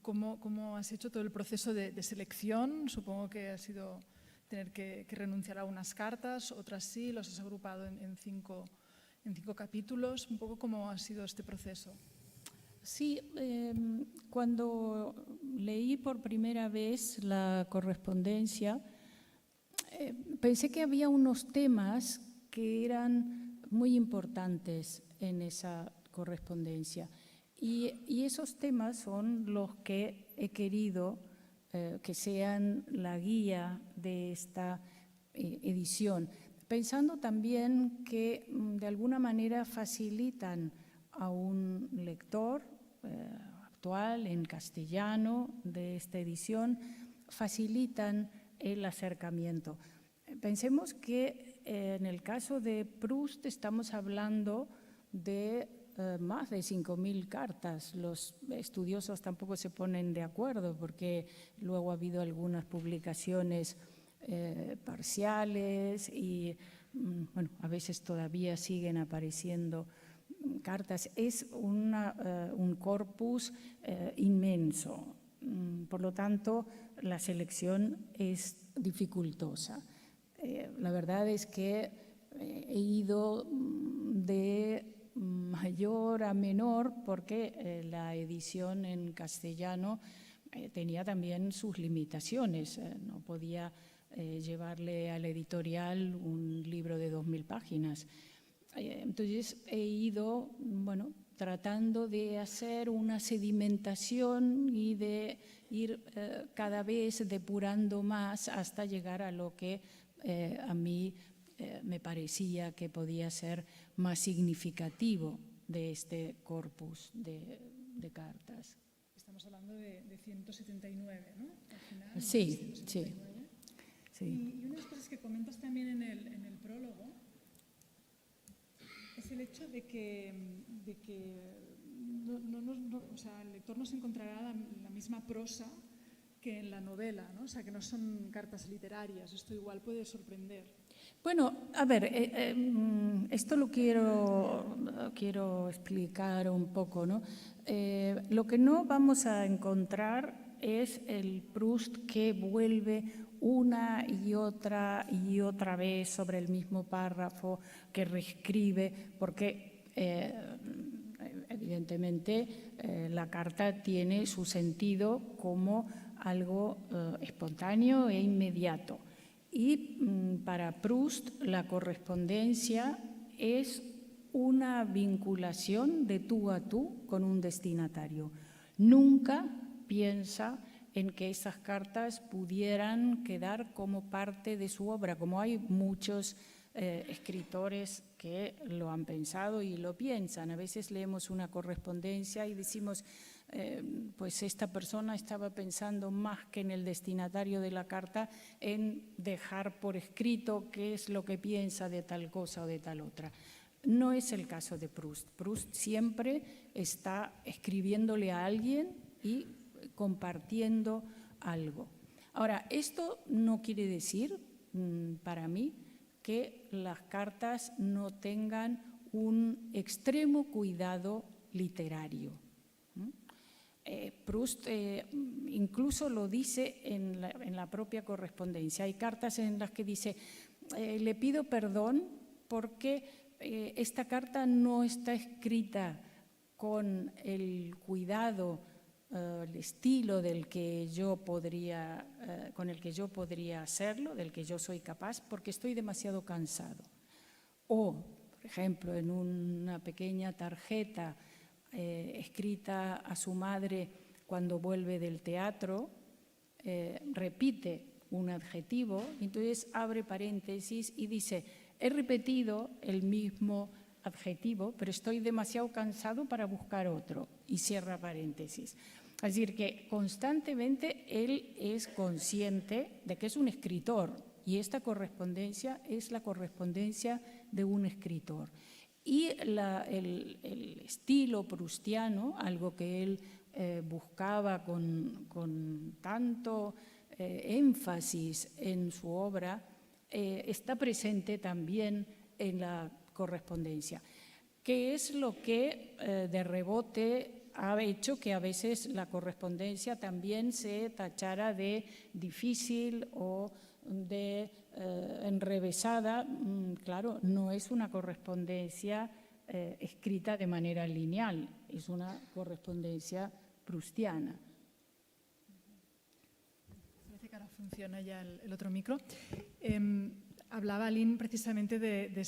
¿Cómo has hecho todo el proceso de selección? Supongo que ha sido tener que renunciar a unas cartas, otras sí, los has agrupado en cinco capítulos. Un poco cómo ha sido este proceso. Sí, cuando leí por primera vez la correspondencia, pensé que había unos temas que eran muy importantes en esa correspondencia, y esos temas son los que he querido que sean la guía de esta edición, pensando también que de alguna manera facilitan a un lector actual en castellano de esta edición, facilitan el acercamiento. Pensemos que en el caso de Proust estamos hablando de más de 5.000 cartas. Los estudiosos tampoco se ponen de acuerdo, porque luego ha habido algunas publicaciones parciales y bueno, a veces todavía siguen apareciendo cartas. Es un corpus inmenso. Por lo tanto, la selección es dificultosa. La verdad es que he ido de mayor a menor porque la edición en castellano tenía también sus limitaciones. No podía llevarle a la editorial un libro de 2000 páginas. Entonces he ido, bueno, tratando de hacer una sedimentación y de ir cada vez depurando más hasta llegar a lo que a mí me parecía que podía ser más significativo de este corpus de cartas. Estamos hablando de 179, ¿no? Al final, Sí, 179. sí. Y una de las cosas que comentas también en el prólogo es el hecho de que o sea, el lector no se encontrará la misma prosa que en la novela, ¿no? O sea, que no son cartas literarias. Esto igual puede sorprender. Bueno, a ver, esto lo quiero explicar un poco, ¿no? Lo que no vamos a encontrar es el Proust que vuelve una y otra vez sobre el mismo párrafo, que reescribe, porque evidentemente la carta tiene su sentido como algo espontáneo e inmediato. Y para Proust la correspondencia es una vinculación de tú a tú con un destinatario. Nunca piensa en que esas cartas pudieran quedar como parte de su obra, como hay muchos escritores que lo han pensado y lo piensan. A veces leemos una correspondencia y decimos, pues esta persona estaba pensando más que en el destinatario de la carta en dejar por escrito qué es lo que piensa de tal cosa o de tal otra. No es el caso de Proust. Proust siempre está escribiéndole a alguien y compartiendo algo. Ahora, esto no quiere decir, para mí, que las cartas no tengan un extremo cuidado literario. Proust incluso lo dice en la propia correspondencia. Hay cartas en las que dice, le pido perdón porque esta carta no está escrita con el cuidado, el estilo del que yo podría, con el que yo podría hacerlo, del que yo soy capaz, porque estoy demasiado cansado. O, por ejemplo, en una pequeña tarjeta escrita a su madre cuando vuelve del teatro, repite un adjetivo, entonces abre paréntesis y dice, he repetido el mismo adjetivo, pero estoy demasiado cansado para buscar otro, y cierra paréntesis. Es decir, que constantemente él es consciente de que es un escritor, y esta correspondencia es la correspondencia de un escritor. Y el estilo proustiano, algo que él buscaba con tanto énfasis en su obra, está presente también en la correspondencia, que es lo que de rebote ha hecho que a veces la correspondencia también se tachara de difícil o de enrevesada. Claro, no es una correspondencia escrita de manera lineal, es una correspondencia proustiana. Parece que ahora funciona ya el otro micro. Hablaba Aline precisamente de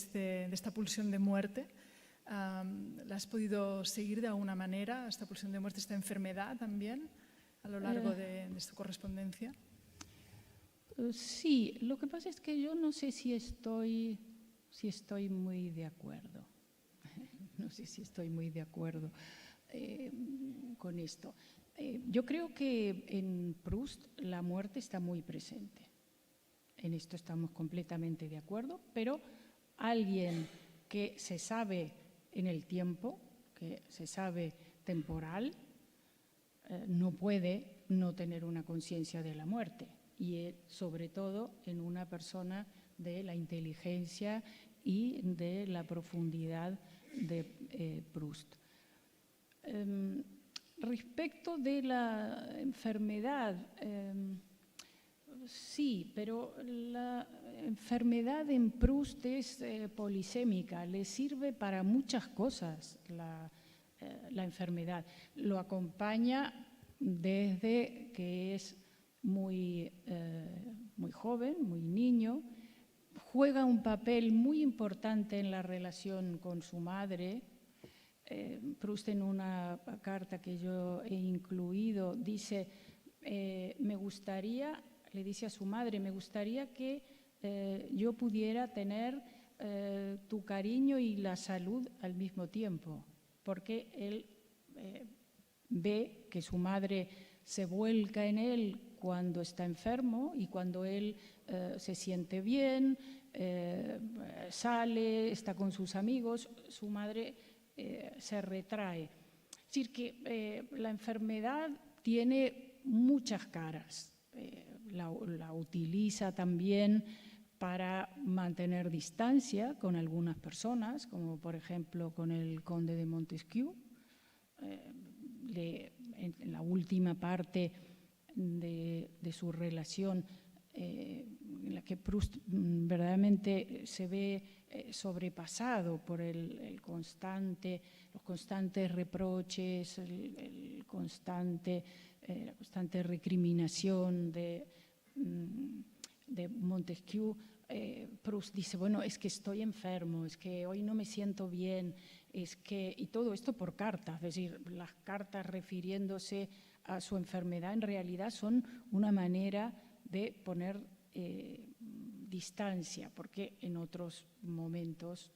esta pulsión de muerte. ¿La has podido seguir de alguna manera, esta pulsión de muerte, esta enfermedad también, a lo largo de esta correspondencia? Sí, lo que pasa es que yo no sé si estoy muy de acuerdo. No sé si estoy muy de acuerdo con esto. Yo creo que en Proust la muerte está muy presente. En esto estamos completamente de acuerdo, pero alguien que se sabe en el tiempo, que se sabe temporal, no puede no tener una conciencia de la muerte, y sobre todo en una persona de la inteligencia y de la profundidad de Proust. Respecto de la enfermedad, Sí, pero la enfermedad en Proust es polisémica, le sirve para muchas cosas la enfermedad. Lo acompaña desde que es muy joven, muy niño, juega un papel muy importante en la relación con su madre. Proust, en una carta que yo he incluido, dice, me gustaría, le dice a su madre, me gustaría que yo pudiera tener tu cariño y la salud al mismo tiempo, porque él ve que su madre se vuelca en él cuando está enfermo y cuando él se siente bien, sale, está con sus amigos, su madre se retrae. Es decir, que la enfermedad tiene muchas caras. La utiliza también para mantener distancia con algunas personas, como por ejemplo con el conde de Montesquieu. En la última parte de su relación, en la que Proust verdaderamente se ve sobrepasado por los constantes reproches, la constante recriminación de Montesquieu. Proust dice, bueno, es que estoy enfermo, es que hoy no me siento bien, y todo esto por cartas, es decir, las cartas refiriéndose a su enfermedad en realidad son una manera de poner distancia, porque en otros momentos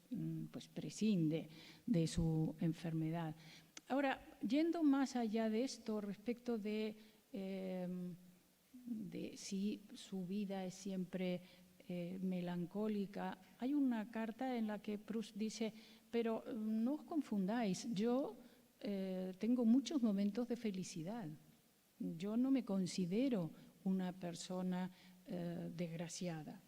pues prescinde de su enfermedad. Ahora, yendo más allá de esto, respecto de si su vida es siempre melancólica, hay una carta en la que Proust dice, pero no os confundáis, yo tengo muchos momentos de felicidad. Yo no me considero una persona desgraciada.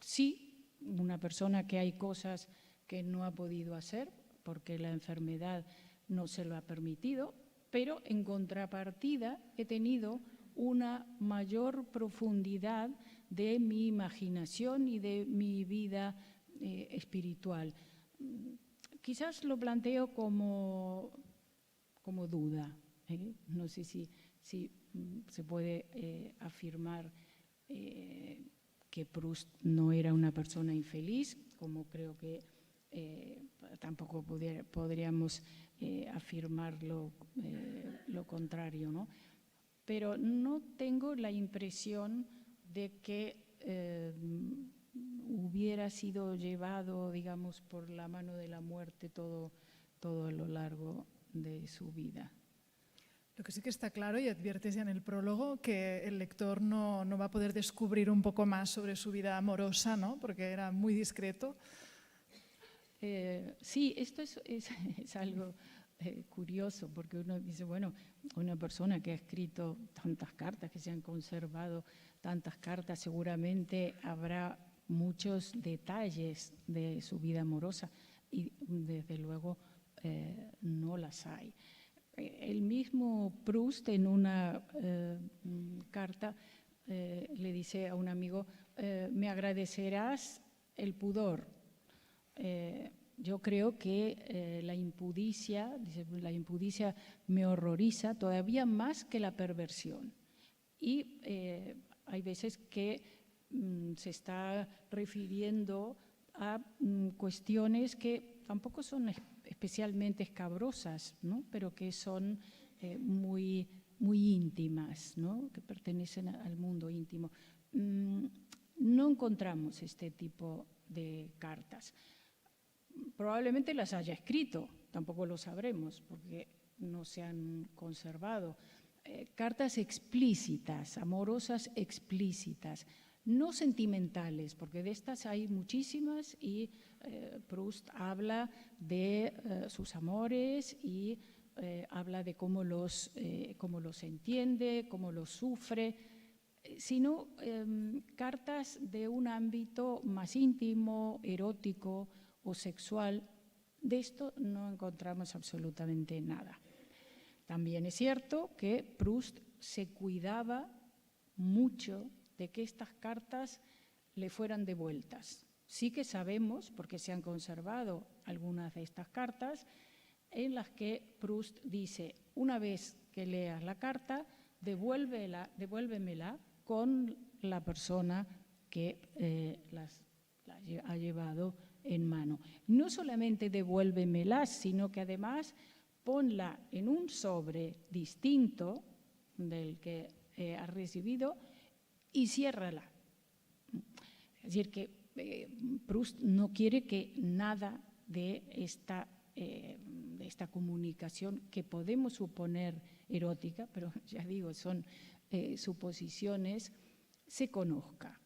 Sí, una persona que hay cosas que no ha podido hacer porque la enfermedad no se lo ha permitido, pero en contrapartida he tenido una mayor profundidad de mi imaginación y de mi vida espiritual. Quizás lo planteo como duda. No sé si se puede afirmar que Proust no era una persona infeliz, como creo que tampoco podríamos afirmar lo contrario, ¿no? Pero no tengo la impresión de que hubiera sido llevado, digamos, por la mano de la muerte todo a lo largo de su vida. Lo que sí que está claro, y adviertes ya en el prólogo, que el lector no va a poder descubrir un poco más sobre su vida amorosa, ¿no? Porque era muy discreto. Sí, esto es algo curioso, porque uno dice, bueno, una persona que ha escrito tantas cartas, que se han conservado tantas cartas, seguramente habrá muchos detalles de su vida amorosa y desde luego no las hay. El mismo Proust en una carta le dice a un amigo, me agradecerás el pudor. Yo creo que la impudicia me horroriza todavía más que la perversión. Y hay veces que se está refiriendo a cuestiones que tampoco son especialmente escabrosas, ¿no? Pero que son muy íntimas, ¿no? Que pertenecen al mundo íntimo. No encontramos este tipo de cartas. Probablemente las haya escrito, tampoco lo sabremos porque no se han conservado. Cartas explícitas, amorosas explícitas, no sentimentales, porque de estas hay muchísimas y Proust habla de sus amores y habla de cómo los entiende, cómo los sufre, sino cartas de un ámbito más íntimo, erótico o sexual. De esto no encontramos absolutamente nada. También es cierto que Proust se cuidaba mucho de que estas cartas le fueran devueltas. Sí que sabemos, porque se han conservado algunas de estas cartas, en las que Proust dice, una vez que leas la carta, devuélvemela con la persona que la ha llevado en mano. No solamente devuélvemela, sino que además ponla en un sobre distinto del que has recibido y ciérrala. Es decir, que Proust no quiere que nada de esta comunicación, que podemos suponer erótica, pero ya digo, son suposiciones, se conozca.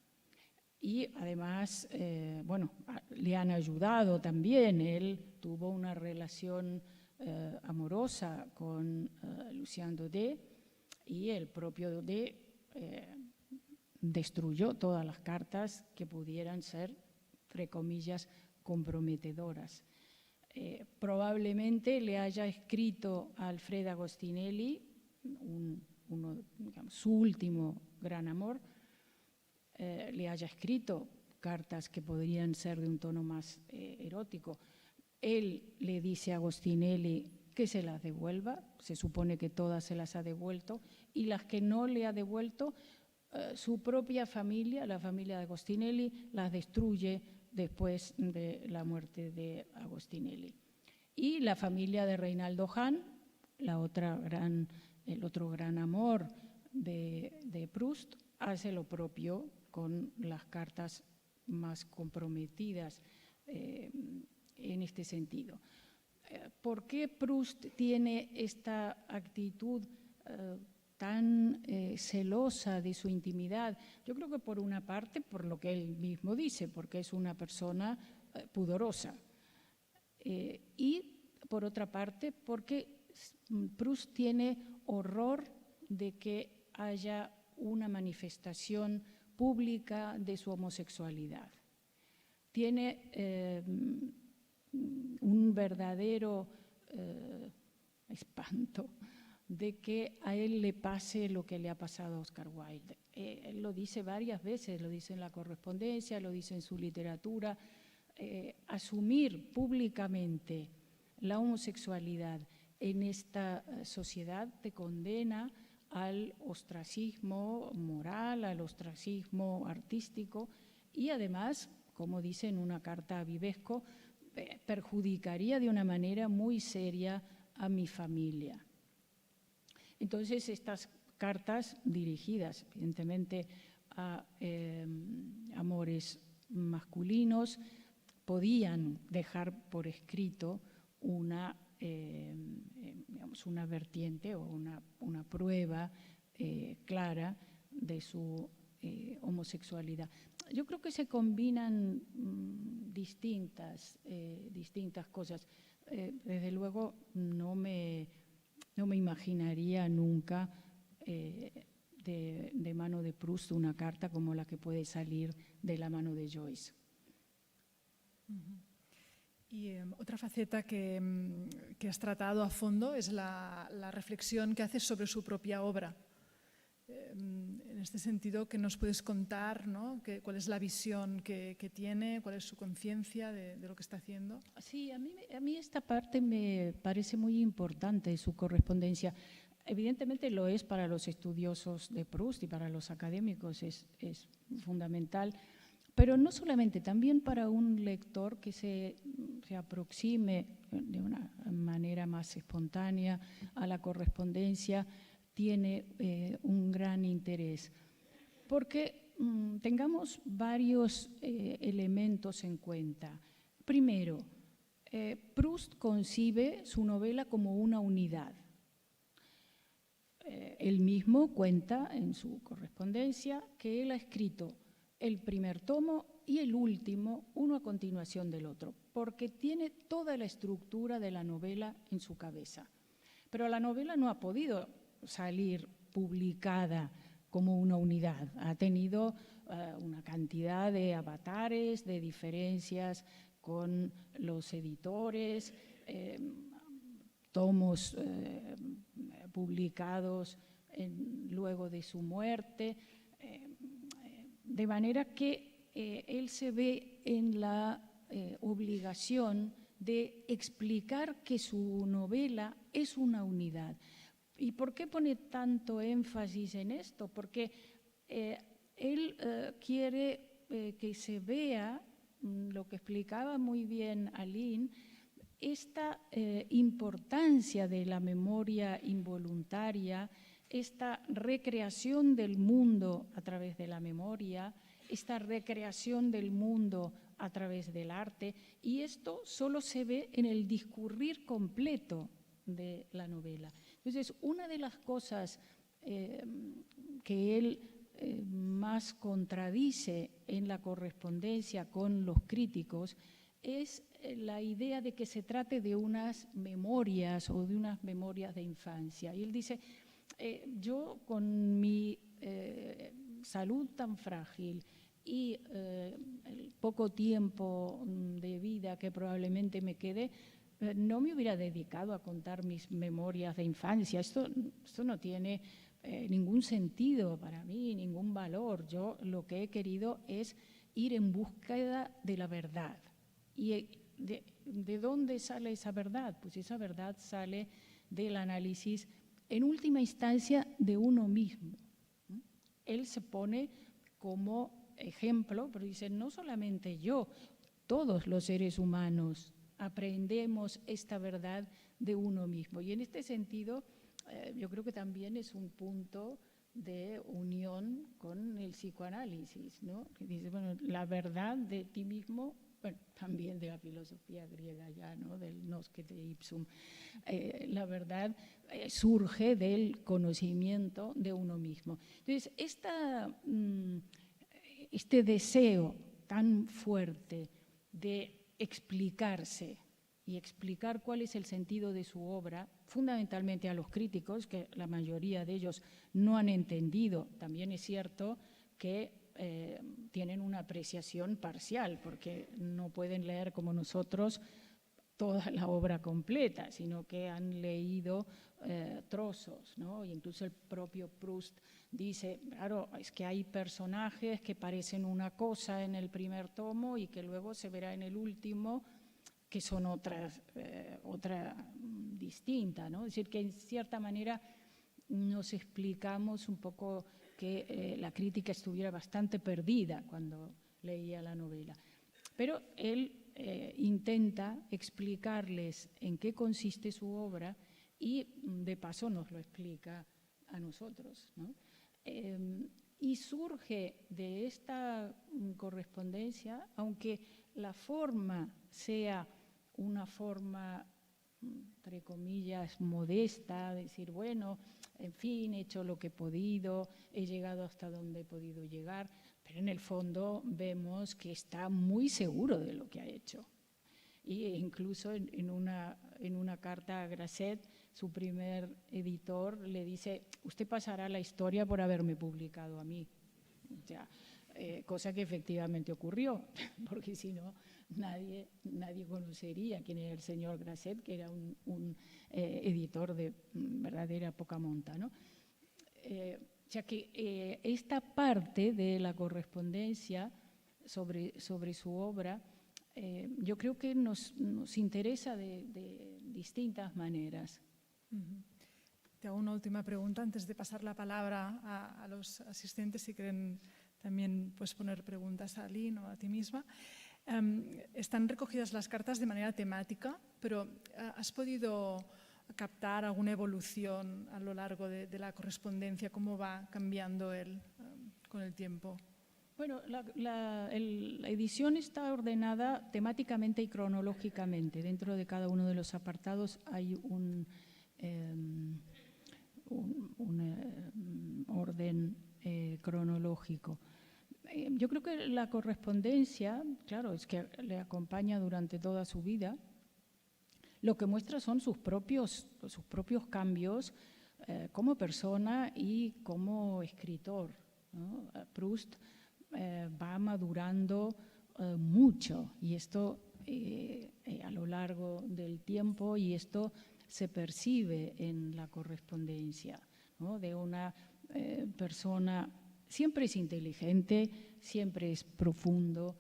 Y además, le han ayudado también. Él tuvo una relación amorosa con Lucien Daudet, y el propio Daudet destruyó todas las cartas que pudieran ser, entre comillas, comprometedoras. Probablemente le haya escrito a Alfred Agostinelli, digamos, su último gran amor, le haya escrito cartas que podrían ser de un tono más erótico. Él le dice a Agostinelli que se las devuelva, se supone que todas se las ha devuelto, y las que no le ha devuelto, su propia familia, la familia de Agostinelli, las destruye después de la muerte de Agostinelli. Y la familia de Reinaldo Hahn, el otro gran amor de Proust, hace lo propio con las cartas más comprometidas en este sentido. ¿Por qué Proust tiene esta actitud tan celosa de su intimidad? Yo creo que por una parte, por lo que él mismo dice, porque es una persona pudorosa. Y por otra parte, porque Proust tiene horror de que haya una manifestación pública de su homosexualidad. Tiene un verdadero espanto de que a él le pase lo que le ha pasado a Oscar Wilde. Él lo dice varias veces, lo dice en la correspondencia, lo dice en su literatura. Asumir públicamente la homosexualidad en esta sociedad te condena al ostracismo moral, al ostracismo artístico, y además, como dice en una carta a Vivesco, perjudicaría de una manera muy seria a mi familia. Entonces, estas cartas dirigidas, evidentemente, a amores masculinos, podían dejar por escrito una vertiente o una prueba clara de su homosexualidad. Yo creo que se combinan distintas cosas. Desde luego no me imaginaría nunca de mano de Proust una carta como la que puede salir de la mano de Joyce. Y otra faceta que has tratado a fondo es la reflexión que haces sobre su propia obra. En este sentido, ¿qué nos puedes contar, ¿no? ¿Cuál es la visión que tiene? ¿Cuál es su conciencia de lo que está haciendo? Sí, a mí esta parte me parece muy importante de su correspondencia. Evidentemente lo es para los estudiosos de Proust y para los académicos, es fundamental. Pero no solamente, también para un lector que se aproxime de una manera más espontánea a la correspondencia, tiene un gran interés. Porque tengamos varios elementos en cuenta. Primero, Proust concibe su novela como una unidad. Él mismo cuenta en su correspondencia que él ha escrito el primer tomo y el último, uno a continuación del otro, porque tiene toda la estructura de la novela en su cabeza. Pero la novela no ha podido salir publicada como una unidad. Ha tenido una cantidad de avatares, de diferencias con los editores, tomos publicados luego de su muerte. De manera que él se ve en la obligación de explicar que su novela es una unidad. ¿Y por qué pone tanto énfasis en esto? Porque él quiere que se vea, lo que explicaba muy bien Aline, esta importancia de la memoria involuntaria, esta recreación del mundo a través de la memoria, esta recreación del mundo a través del arte, y esto solo se ve en el discurrir completo de la novela. Entonces, una de las cosas que él más contradice en la correspondencia con los críticos es la idea de que se trate de unas memorias o de unas memorias de infancia. Y él dice, yo con mi salud tan frágil y el poco tiempo de vida que probablemente me quede, no me hubiera dedicado a contar mis memorias de infancia. Esto no tiene ningún sentido para mí, ningún valor. Yo lo que he querido es ir en búsqueda de la verdad. ¿Y de dónde sale esa verdad? Pues esa verdad sale del análisis, en última instancia, de uno mismo. Él se pone como ejemplo, pero dice, no solamente yo, todos los seres humanos aprendemos esta verdad de uno mismo. Y en este sentido, yo creo que también es un punto de unión con el psicoanálisis, ¿no? Que dice, bueno, la verdad de ti mismo, bueno, también de la filosofía griega ya, ¿no? Del noscete ipsum. La verdad surge del conocimiento de uno mismo. Entonces, este deseo tan fuerte de explicarse y explicar cuál es el sentido de su obra, fundamentalmente a los críticos, que la mayoría de ellos no han entendido. También es cierto que tienen una apreciación parcial, porque no pueden leer como nosotros toda la obra completa, sino que han leído trozos, ¿no? Y incluso el propio Proust dice, claro, es que hay personajes que parecen una cosa en el primer tomo y que luego se verá en el último que son otra distinta, ¿no? Es decir, que en cierta manera nos explicamos un poco que la crítica estuviera bastante perdida cuando leía la novela. Pero él intenta explicarles en qué consiste su obra y de paso nos lo explica a nosotros, ¿no? Y surge de esta correspondencia, aunque la forma sea una forma, entre comillas, modesta, decir, bueno, en fin, he hecho lo que he podido, he llegado hasta donde he podido llegar, pero en el fondo vemos que está muy seguro de lo que ha hecho. Y incluso en una carta a Grasset, su primer editor le dice, usted pasará la historia por haberme publicado a mí. O sea, cosa que efectivamente ocurrió, porque si no, nadie conocería quién era el señor Grasset, que era un editor de verdadera poca monta, ¿no? O sea que esta parte de la correspondencia sobre su obra, yo creo que nos interesa de distintas maneras. Te hago una última pregunta antes de pasar la palabra a los asistentes, si quieren también pues, poner preguntas a Aline o a ti misma. Están recogidas las cartas de manera temática, pero ¿has podido captar alguna evolución a lo largo de la correspondencia? ¿Cómo va cambiando con el tiempo? Bueno, la edición está ordenada temáticamente y cronológicamente. Dentro de cada uno de los apartados hay un orden cronológico. Yo creo que la correspondencia, claro, es que le acompaña durante toda su vida. Lo que muestra son sus propios cambios como persona y como escritor, ¿no? Proust va madurando mucho y esto a lo largo del tiempo, y esto se percibe en la correspondencia, ¿no? De una persona siempre es inteligente, siempre es profundo,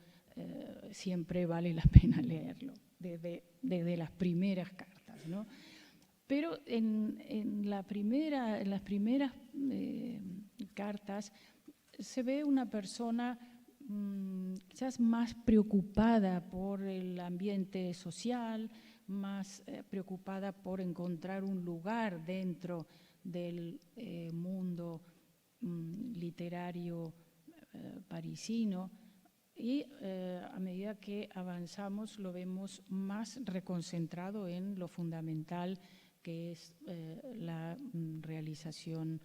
siempre vale la pena leerlo, desde las primeras cartas, ¿no? Pero en las primeras cartas se ve una persona quizás más preocupada por el ambiente social, más preocupada por encontrar un lugar dentro del mundo literario parisino, y a medida que avanzamos lo vemos más reconcentrado en lo fundamental, que es la realización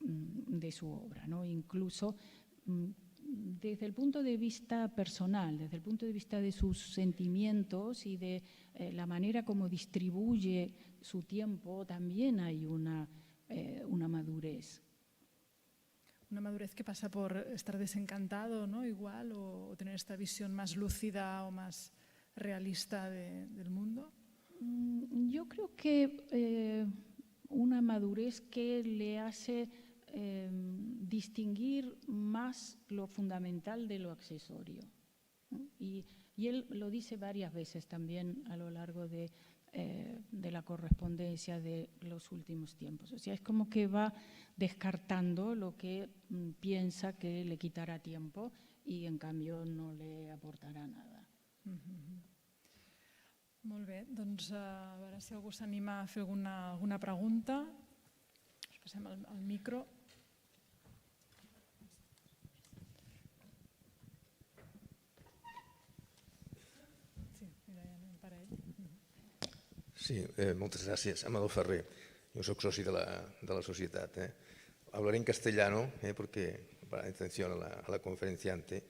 de su obra, ¿no? Incluso desde el punto de vista personal, desde el punto de vista de sus sentimientos y de la manera como distribuye su tiempo, también hay una madurez. Una madurez que pasa por estar desencantado, ¿no? Igual, o tener esta visión más lúcida o más realista del mundo. Yo creo que una madurez que le hace distinguir más lo fundamental de lo accesorio, ¿no? Y él lo dice varias veces también a lo largo de la correspondencia de los últimos tiempos. O sea, es como que va descartando lo que piensa que le quitará tiempo y en cambio no le aportará nada. Molt bé, doncs a veure si algú s'anima a fer alguna pregunta. Us passem el micro. Sí, mira, ja anem per ell. Sí, moltes gràcies. Amador Ferrer, yo soy soci de la sociedad. Hablaré en castellano porque, para atención a la conferenciante,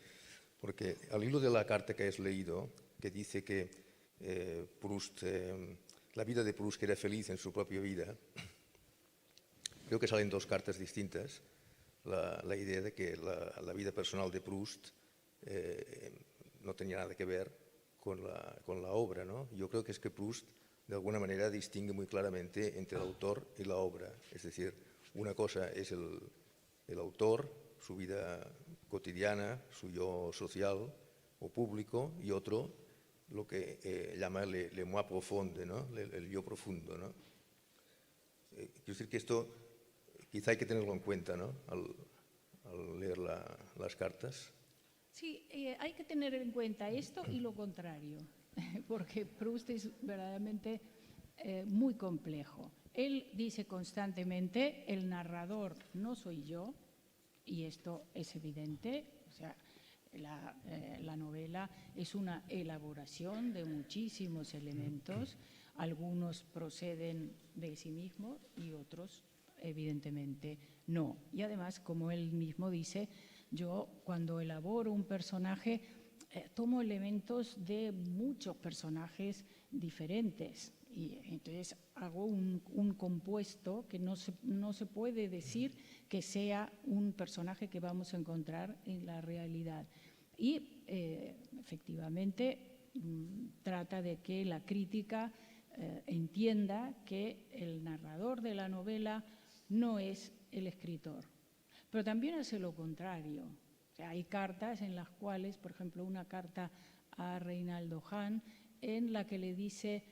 porque al hilo de la carta que has leído, que dice que Proust, la vida de Proust, que era feliz en su propia vida, creo que salen dos cartas distintas. La idea de que la vida personal de Proust no tenía nada que ver con la obra, ¿no? Yo creo que es que Proust de alguna manera distingue muy claramente entre el autor y la obra. Es decir, una cosa es el autor, su vida cotidiana, su yo social o público, y otro lo que llama le moi profonde, ¿no? El yo profundo, ¿no? Quiero decir que esto quizá hay que tenerlo en cuenta, ¿no? Al leer las cartas. Sí, hay que tener en cuenta esto y lo contrario, porque Proust es verdaderamente muy complejo. Él dice constantemente, el narrador no soy yo, y esto es evidente. O sea, la novela es una elaboración de muchísimos elementos, algunos proceden de sí mismos y otros evidentemente no. Y además, como él mismo dice, yo cuando elaboro un personaje tomo elementos de muchos personajes diferentes y entonces hago un compuesto que no se puede decir que sea un personaje que vamos a encontrar en la realidad. Y efectivamente trata de que la crítica entienda que el narrador de la novela no es el escritor, pero también hace lo contrario. O sea, hay cartas en las cuales, por ejemplo, una carta a Reinaldo Hahn en la que le dice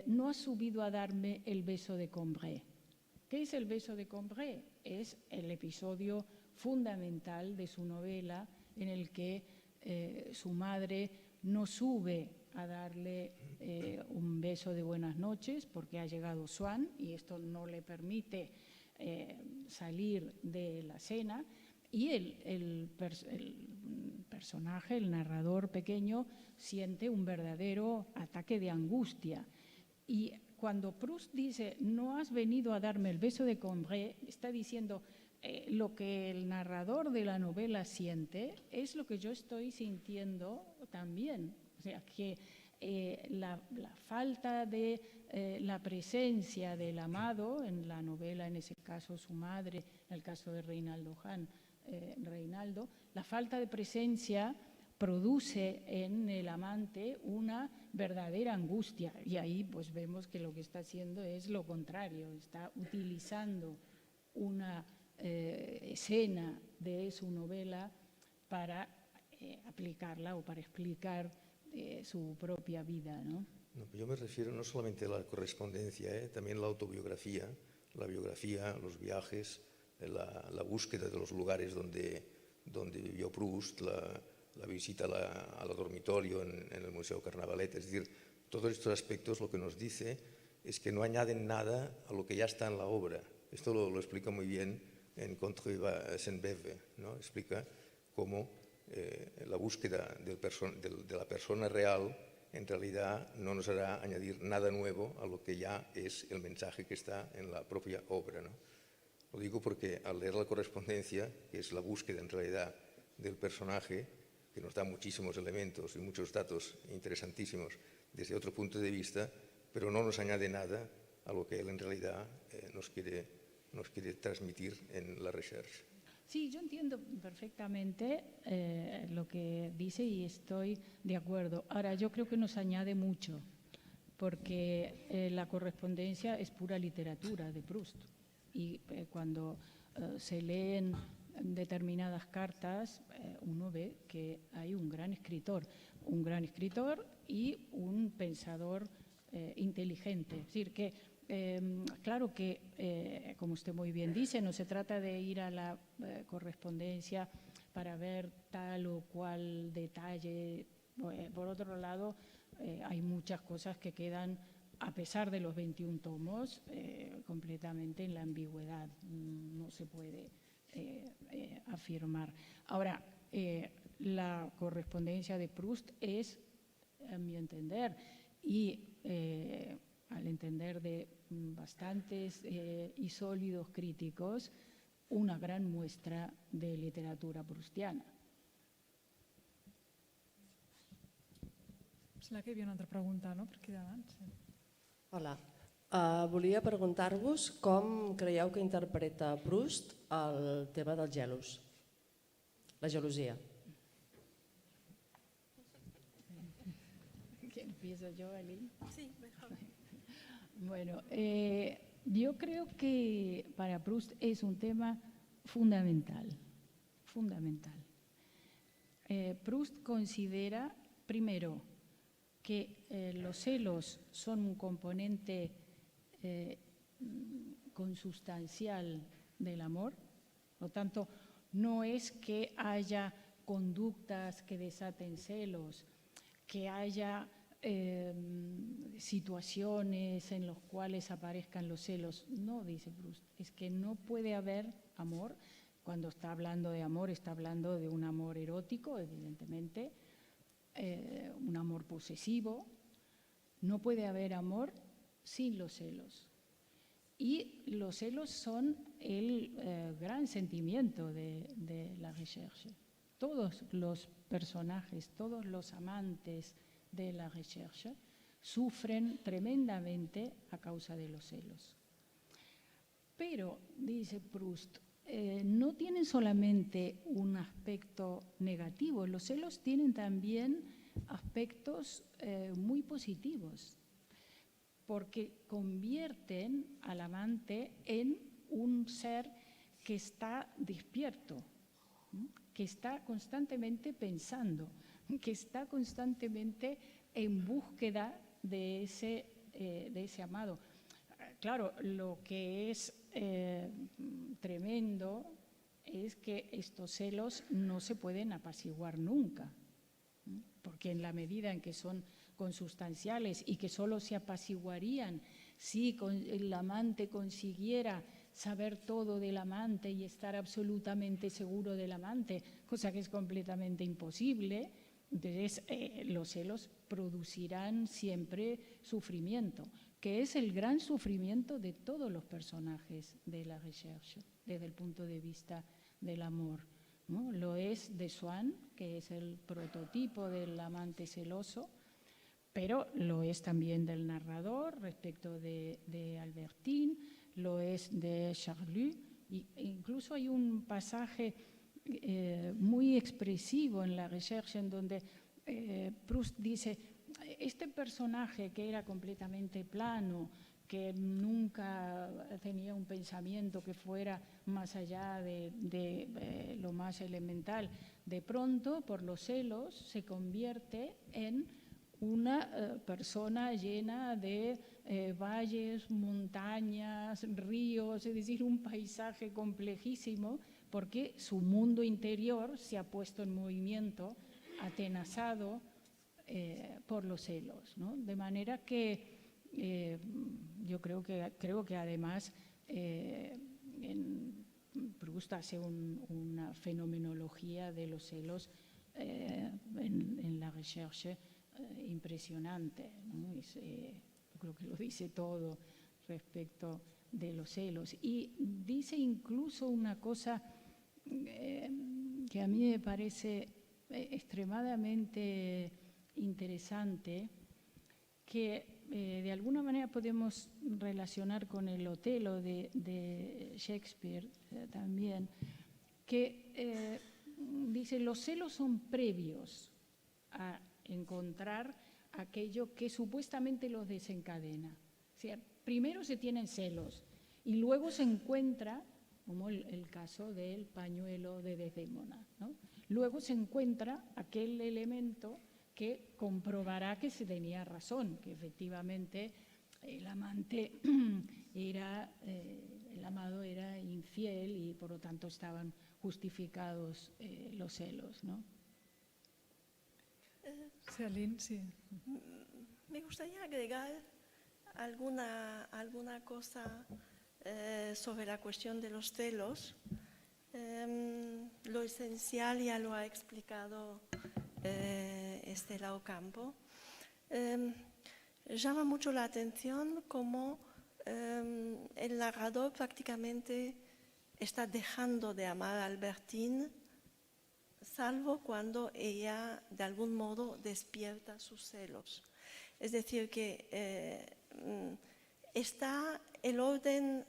no has subido a darme el beso de Combray. ¿Qué es el beso de Combray? Es el episodio fundamental de su novela en el que su madre no sube a darle un beso de buenas noches porque ha llegado Swann y esto no le permite salir de la cena, y el personaje, el narrador pequeño, siente un verdadero ataque de angustia. Y cuando Proust dice no has venido a darme el beso de Combray, está diciendo lo que el narrador de la novela siente es lo que yo estoy sintiendo también. O sea, que la falta de la presencia del amado en la novela, en ese caso su madre, en el caso de Reinaldo Hahn, Reinaldo, la falta de presencia produce en el amante una verdadera angustia, y ahí pues vemos que lo que está haciendo es lo contrario, está utilizando una escena de su novela para aplicarla o para explicar su propia vida, ¿no? No, yo me refiero no solamente a la correspondencia, también la autobiografía, la biografía, los viajes, la búsqueda de los lugares donde vivió Proust, la visita al dormitorio en el Museo Carnavalet. Es decir, todos estos aspectos lo que nos dice es que no añaden nada a lo que ya está en la obra. Esto lo explica muy bien en Contre Sainte-Beuve, ¿no? Explica cómo la búsqueda de la persona real en realidad no nos hará añadir nada nuevo a lo que ya es el mensaje que está en la propia obra, ¿no? Lo digo porque al leer la correspondencia, que es la búsqueda en realidad del personaje, que nos da muchísimos elementos y muchos datos interesantísimos desde otro punto de vista, pero no nos añade nada a lo que él en realidad nos quiere transmitir en la recherche. Sí, yo entiendo perfectamente lo que dice y estoy de acuerdo. Ahora, yo creo que nos añade mucho, porque la correspondencia es pura literatura de Proust. Y cuando se leen determinadas cartas, uno ve que hay un gran escritor y un pensador inteligente. Es decir, que claro que, como usted muy bien dice, no se trata de ir a la correspondencia para ver tal o cual detalle. Por otro lado, hay muchas cosas que quedan, a pesar de los 21 tomos, completamente en la ambigüedad. No se puede afirmar. Ahora, la correspondencia de Proust es, a mi entender, y al entender de bastantes y sólidos críticos, una gran muestra de literatura proustiana. Sembla que hi havia una altra pregunta, no? Per aquí davant. Sí. Hola. Volia preguntar-vos com creieu que interpreta Proust el tema dels gelos, la gelosia. ¿Empiezo yo, Aline? Sí, mejor. Bueno, yo creo que para Proust es un tema fundamental. Proust considera, primero, que los celos son un componente consustancial del amor, por lo tanto, no es que haya conductas que desaten celos, que haya situaciones en las cuales aparezcan los celos. No, dice Proust, es que no puede haber amor. Cuando está hablando de amor, está hablando de un amor erótico, evidentemente, un amor posesivo. No puede haber amor sin los celos. Y los celos son el gran sentimiento de la recherche. Todos los personajes, todos los amantes de la recherche sufren tremendamente a causa de los celos. Pero, dice Proust, no tienen solamente un aspecto negativo, los celos tienen también aspectos muy positivos, porque convierten al amante en un ser que está despierto, que está constantemente pensando, que está constantemente en búsqueda de ese amado. Claro, lo que es tremendo es que estos celos no se pueden apaciguar nunca, porque en la medida en que son consustanciales y que solo se apaciguarían si el amante consiguiera saber todo del amante y estar absolutamente seguro del amante, cosa que es completamente imposible, entonces los celos producirán siempre sufrimiento, que es el gran sufrimiento de todos los personajes de la recherche, desde el punto de vista del amor, ¿no? Lo es de Swann, que es el prototipo del amante celoso, pero lo es también del narrador respecto de Albertine, lo es de Charlus, e incluso hay un pasaje muy expresivo en la recherche en donde Proust dice: este personaje que era completamente plano, que nunca tenía un pensamiento que fuera más allá de lo más elemental, de pronto, por los celos, se convierte en una persona llena de valles, montañas, ríos, es decir, un paisaje complejísimo, porque su mundo interior se ha puesto en movimiento, atenazado por los celos, ¿no? De manera que yo creo que además Proust hace una fenomenología de los celos en la recherche impresionante, ¿no? Yo creo que lo dice todo respecto de los celos. Y dice incluso una cosa que a mí me parece extremadamente interesante, que de alguna manera podemos relacionar con el Otelo de Shakespeare también, que dice: los celos son previos a encontrar aquello que supuestamente los desencadena. O sea, primero se tienen celos y luego se encuentra, como el caso del pañuelo de Desdémona, ¿no? Luego se encuentra aquel elemento que comprobará que se tenía razón, que efectivamente el amante el amado era infiel y por lo tanto estaban justificados los celos, ¿no? Sí, Aline, sí. Me gustaría agregar alguna cosa sobre la cuestión de los celos. Lo esencial ya lo ha explicado Estela Ocampo. Llama mucho la atención cómo el narrador prácticamente está dejando de amar a Albertine, salvo cuando ella de algún modo despierta sus celos. Es decir, que está el orden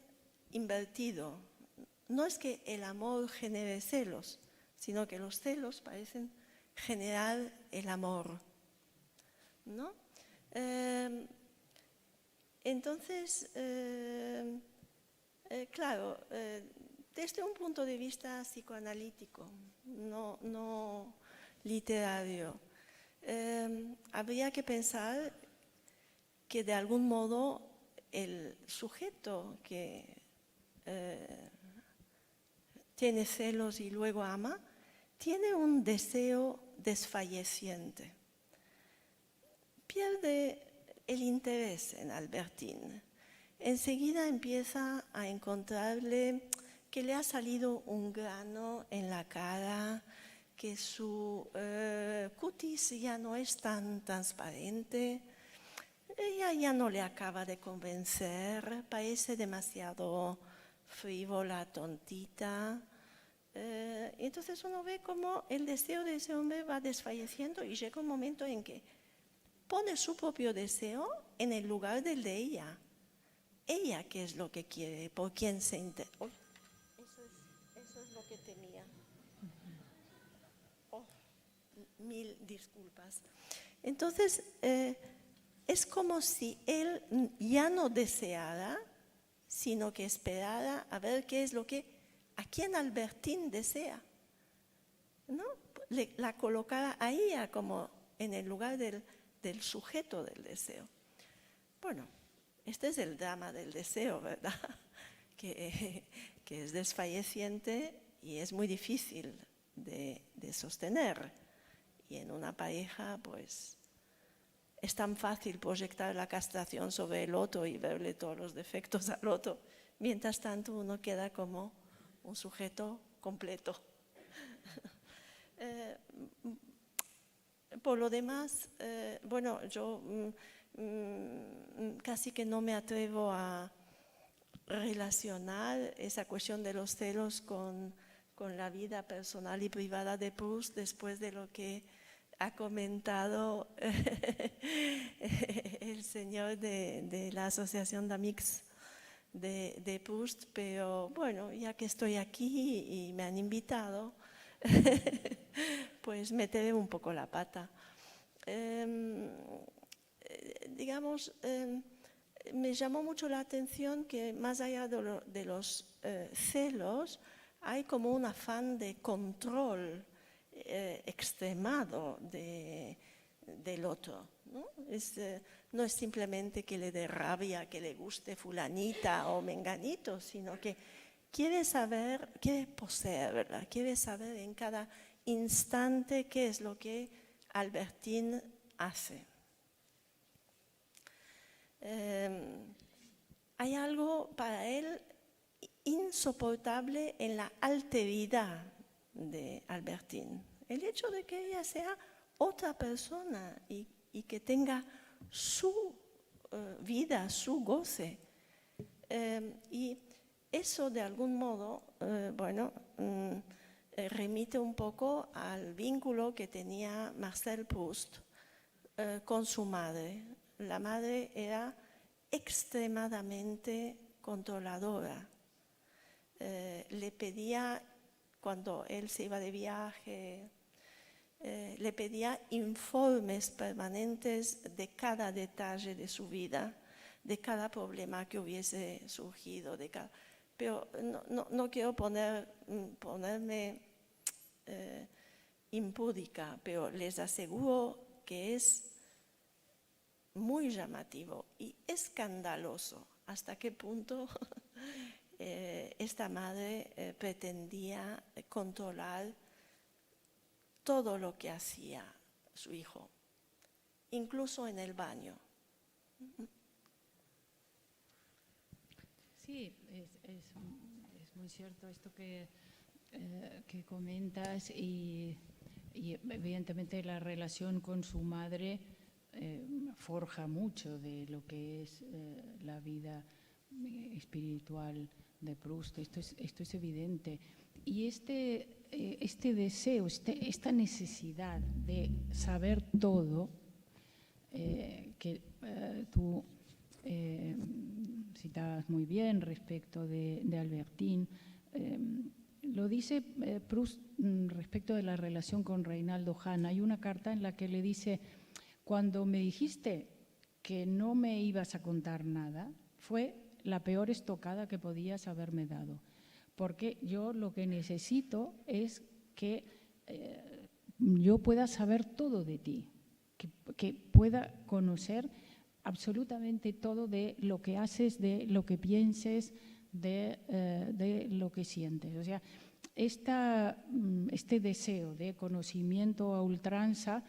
invertido. No es que el amor genere celos, sino que los celos parecen generar el amor, ¿no? Entonces, claro, desde un punto de vista psicoanalítico, no literario, habría que pensar que de algún modo el sujeto que tiene celos y luego ama, tiene un deseo desfalleciente. Pierde el interés en Albertine. Enseguida empieza a encontrarle que le ha salido un grano en la cara, que su cutis ya no es tan transparente, ella ya no le acaba de convencer, parece demasiado frívola, tontita. Entonces uno ve cómo el deseo de ese hombre va desfalleciendo y llega un momento en que pone su propio deseo en el lugar del de ella. Ella, ¿qué es lo que quiere? ¿Por quién se interesa? Oh, eso es lo que tenía. Oh, mil disculpas. Entonces, es como si él ya no deseara, sino que esperara a ver qué es lo que, a quién Albertine desea, ¿no? La colocara a ella como en el lugar del sujeto del deseo. Bueno, este es el drama del deseo, ¿verdad? Que es desfalleciente y es muy difícil de sostener. Y en una pareja, pues, es tan fácil proyectar la castración sobre el otro y verle todos los defectos al otro. Mientras tanto, uno queda como un sujeto completo. Por lo demás, bueno, yo casi que no me atrevo a relacionar esa cuestión de los celos con la vida personal y privada de Proust después de lo que ha comentado el señor de la Asociación d'Amics de Proust, pero bueno, ya que estoy aquí y me han invitado, pues meteré un poco la pata. Digamos, me llamó mucho la atención que más allá de los celos, hay como un afán de control extremado del otro, ¿no? No es simplemente que le dé rabia, que le guste fulanita o menganito, sino que quiere saber, quiere poseerla, quiere saber en cada instante qué es lo que Albertine hace. Hay algo para él insoportable en la alteridad de Albertine. El hecho de que ella sea otra persona y que tenga su vida, su goce. Y eso de algún modo, remite un poco al vínculo que tenía Marcel Proust con su madre. La madre era extremadamente controladora. Le pedía, cuando él se iba de viaje, le pedía informes permanentes de cada detalle de su vida, de cada problema que hubiese surgido. Pero no quiero ponerme impúdica, pero les aseguro que es muy llamativo y escandaloso hasta qué punto esta madre pretendía controlar todo lo que hacía su hijo, incluso en el baño. Sí, es muy cierto esto que comentas y evidentemente la relación con su madre forja mucho de lo que es la vida espiritual de Proust. Esto es evidente. Y este deseo, esta necesidad de saber todo, que tú citabas muy bien respecto de Albertine, lo dice Proust respecto de la relación con Reinaldo Hahn. Hay una carta en la que le dice: cuando me dijiste que no me ibas a contar nada, fue la peor estocada que podías haberme dado, porque yo lo que necesito es que yo pueda saber todo de ti, que pueda conocer absolutamente todo de lo que haces, de lo que pienses, de lo que sientes. O sea, este deseo de conocimiento a ultranza,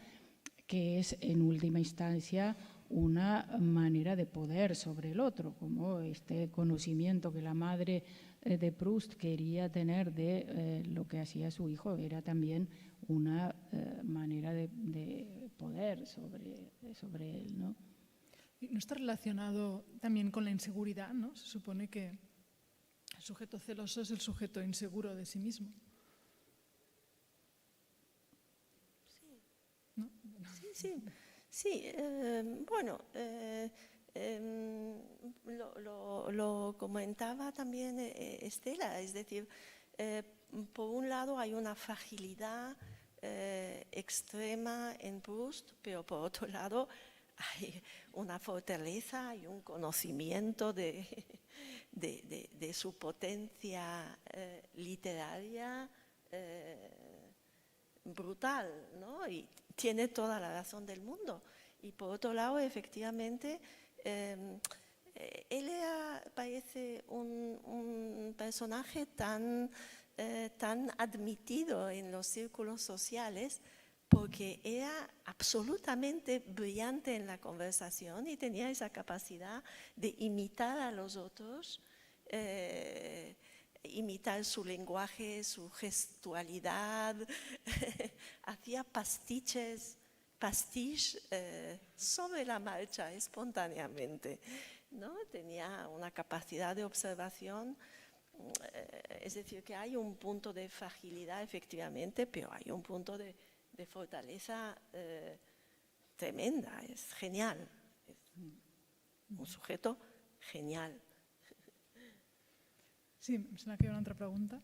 que es en última instancia una manera de poder sobre el otro, como este conocimiento que la madre de Proust quería tener de lo que hacía su hijo, era también una manera de poder sobre él, ¿no? ¿No está relacionado también con la inseguridad, ¿no? Se supone que el sujeto celoso es el sujeto inseguro de sí mismo. ¿No? Sí, lo comentaba también Estela, es decir, por un lado hay una fragilidad extrema en Proust, pero por otro lado hay una fortaleza y un conocimiento de su potencia literaria brutal, ¿no? Y tiene toda la razón del mundo. Y por otro lado, efectivamente, él parece un personaje tan admitido en los círculos sociales, porque era absolutamente brillante en la conversación y tenía esa capacidad de imitar a los otros, imitar su lenguaje, su gestualidad, hacía pastiche sobre la marcha, espontáneamente, ¿no? Tenía una capacidad de observación, es decir, que hay un punto de fragilidad efectivamente, pero hay un punto de fortaleza tremenda, es genial, es un sujeto genial. Sí, em sembla que hi ha una altra pregunta.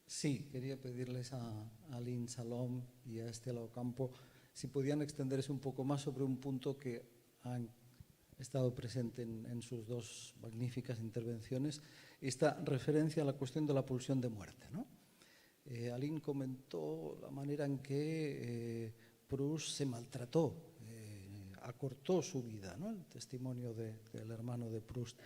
Sí, quería pedirles a Lynn Salom y a Estela Ocampo si podían extenderse un poco más sobre un punto que han estado presente en sus dos magníficas intervenciones, esta referencia a la cuestión de la pulsión de muerte, ¿no? Aline comentó la manera en que Proust se maltrató, acortó su vida, ¿no? El testimonio del hermano de Proust.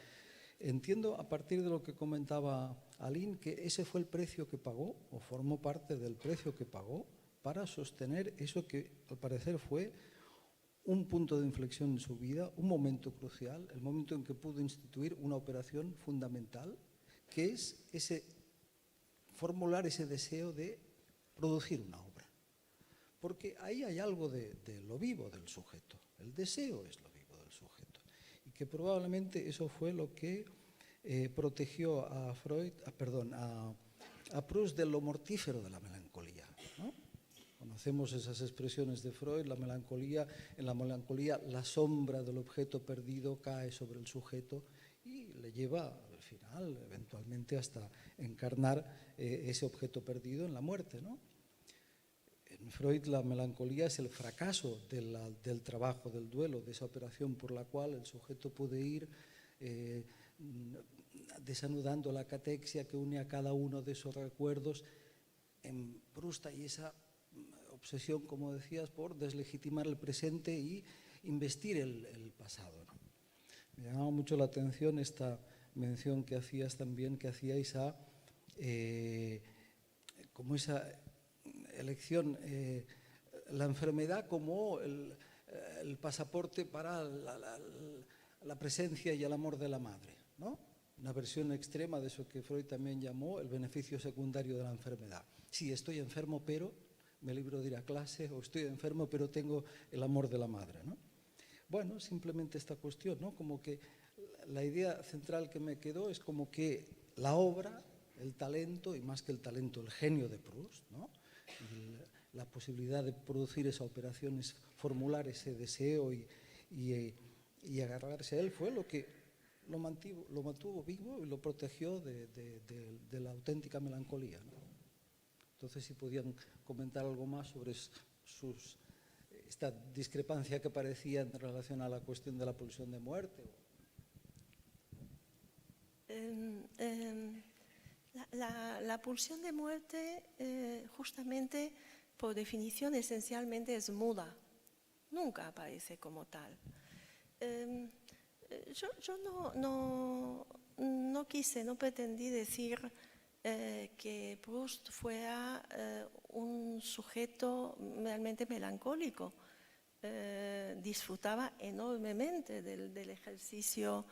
Entiendo, a partir de lo que comentaba Aline, que ese fue el precio que pagó, o formó parte del precio que pagó, para sostener eso que al parecer fue un punto de inflexión en su vida, un momento crucial, el momento en que pudo instituir una operación fundamental, que es formular ese deseo de producir una obra. Porque ahí hay algo de lo vivo del sujeto, el deseo es lo vivo del sujeto. Y que probablemente eso fue lo que protegió a Proust de lo mortífero de la melancolía, ¿no? Conocemos esas expresiones de Freud, la melancolía, en la melancolía la sombra del objeto perdido cae sobre el sujeto y le lleva al final, eventualmente, hasta encarnar ese objeto perdido en la muerte, ¿no? En Freud la melancolía es el fracaso del trabajo, del duelo, de esa operación por la cual el sujeto puede ir desanudando la catexia que une a cada uno de esos recuerdos. En Proust hay esa obsesión, como decías, por deslegitimar el presente y investir el pasado, ¿no? Me llamaba mucho la atención esta mención que hacíais a como esa elección, la enfermedad como el pasaporte para la presencia y el amor de la madre, ¿no? Una versión extrema de eso que Freud también llamó el beneficio secundario de la enfermedad. Sí, estoy enfermo, pero me libro de ir a clase, o estoy enfermo, pero tengo el amor de la madre, ¿no? Bueno, simplemente esta cuestión, ¿no? Como que la idea central que me quedó es como que la obra, el talento, y más que el talento, el genio de Proust, ¿no? Y la posibilidad de producir esa operación, es formular ese deseo y agarrarse a él, fue lo que lo mantuvo vivo y lo protegió de la auténtica melancolía, ¿no? Entonces, si podían comentar algo más sobre esta discrepancia que parecía en relación a la cuestión de la pulsión de muerte. La pulsión de muerte, justamente, por definición, esencialmente es muda. Nunca aparece como tal. Yo no pretendí decir que Proust fuera un sujeto realmente melancólico. Disfrutaba enormemente del ejercicio,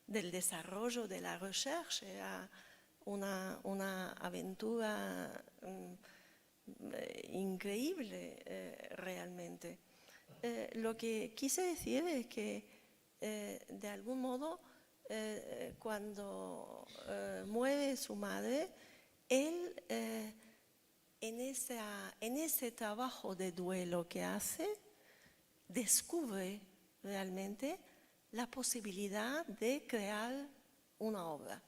del desarrollo, de la recherche. Era una aventura increíble realmente. Lo que quise decir es que de algún modo cuando muere su madre, él en ese trabajo de duelo que hace, descubre realmente la posibilidad de crear una obra.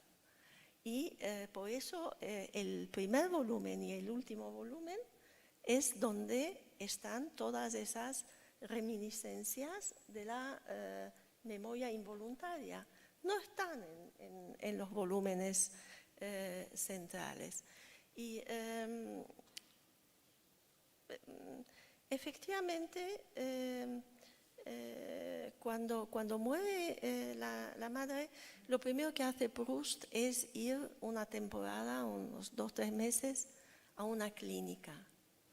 Y por eso el primer volumen y el último volumen es donde están todas esas reminiscencias de la memoria involuntaria. No están en los volúmenes centrales. Y efectivamente, cuando muere la madre, lo primero que hace Proust es ir una temporada, unos 2 o 3 meses, a una clínica,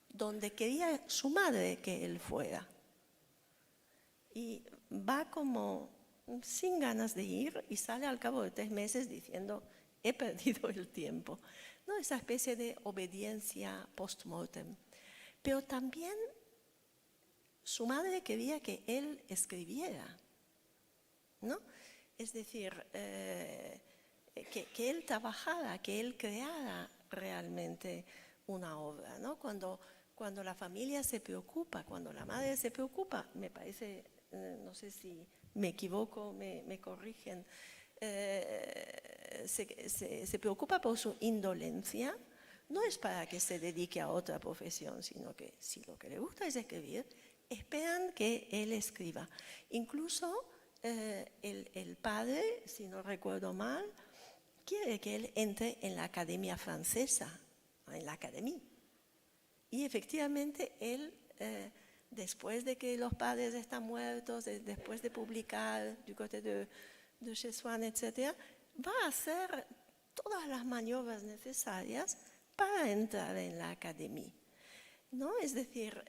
donde quería su madre que él fuera. Y va como sin ganas de ir y sale al cabo de 3 meses diciendo, he perdido el tiempo, ¿no? Esa especie de obediencia post-mortem. Pero también su madre quería que él escribiera, ¿no? Es decir, que él trabajara, que él creara realmente una obra, ¿no? Cuando la familia se preocupa, cuando la madre se preocupa, me parece, no sé si me equivoco, me corrigen, se preocupa por su indolencia, no es para que se dedique a otra profesión, sino que si lo que le gusta es escribir, esperan que él escriba. Incluso el padre, si no recuerdo mal, quiere que él entre en la Academia Francesa, en la Academia. Y efectivamente él, después de que los padres están muertos, después de publicar Du côté de chez Swann, etc., va a hacer todas las maniobras necesarias para entrar en la Academia, ¿no? Es decir,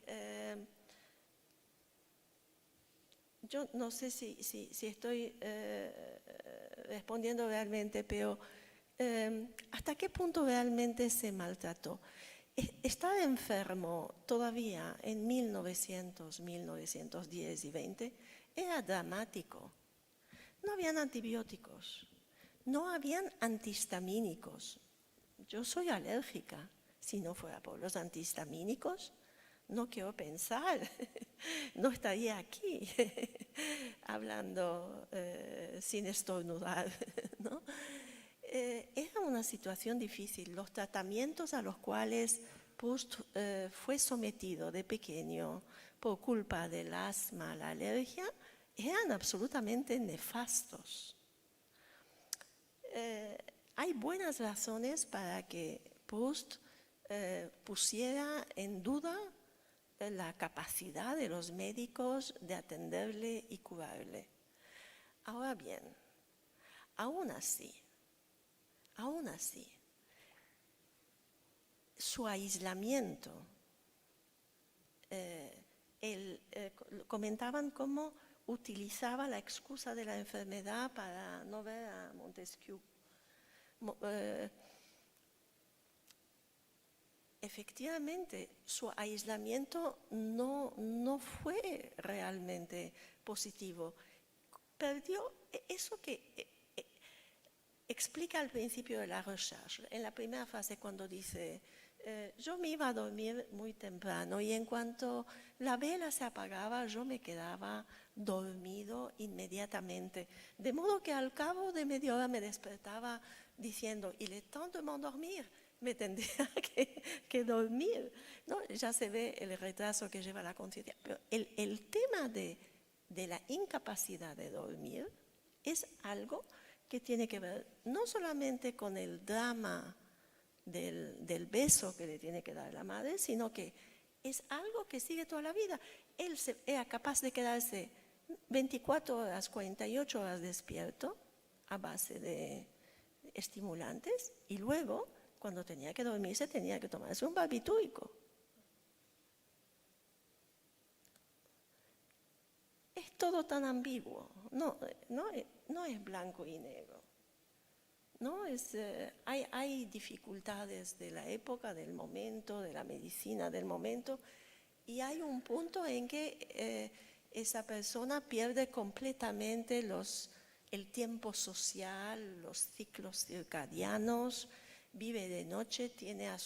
yo no sé si estoy respondiendo realmente, pero ¿hasta qué punto realmente se maltrató? Estar enfermo todavía en 1900, 1910 y 20 era dramático. No habían antibióticos, no habían antihistamínicos. Yo soy alérgica. Si no fuera por los antihistamínicos, no quiero pensar, no estaría aquí hablando sin estornudar, ¿no? Era una situación difícil. Los tratamientos a los cuales Proust fue sometido de pequeño por culpa del asma, la alergia, eran absolutamente nefastos. Hay buenas razones para que Proust pusiera en duda la capacidad de los médicos de atenderle y curarle. Ahora bien, aún así, su aislamiento, comentaban cómo utilizaba la excusa de la enfermedad para no ver a Montesquieu. Efectivamente, su aislamiento no fue realmente positivo. Perdió eso que explica al principio de la recherche, en la primera fase cuando dice, yo me iba a dormir muy temprano y en cuanto la vela se apagaba, yo me quedaba dormido inmediatamente. De modo que al cabo de media hora me despertaba diciendo, il est temps de m'endormir. Me tendría que dormir, ¿no? Ya se ve el retraso que lleva la conciencia. Pero el tema de la incapacidad de dormir es algo que tiene que ver no solamente con el drama del beso que le tiene que dar la madre, sino que es algo que sigue toda la vida. Él era capaz de quedarse 24 horas, 48 horas despierto a base de estimulantes y luego, cuando tenía que dormirse, tenía que tomarse un barbitúrico. Es todo tan ambiguo, no es blanco y negro. ¿No? Hay dificultades de la época, del momento, de la medicina del momento, y hay un punto en que esa persona pierde completamente el tiempo social, los ciclos circadianos, vive de noche, tiene a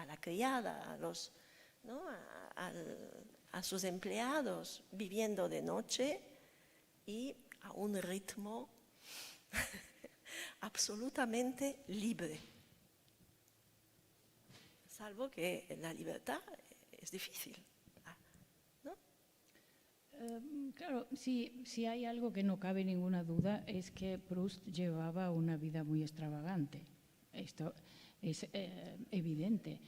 la criada, ¿no? a sus empleados viviendo de noche y a un ritmo absolutamente libre. Salvo que la libertad es difícil, ¿no? Claro, si hay algo que no cabe ninguna duda es que Proust llevaba una vida muy extravagante. Esto es evidente.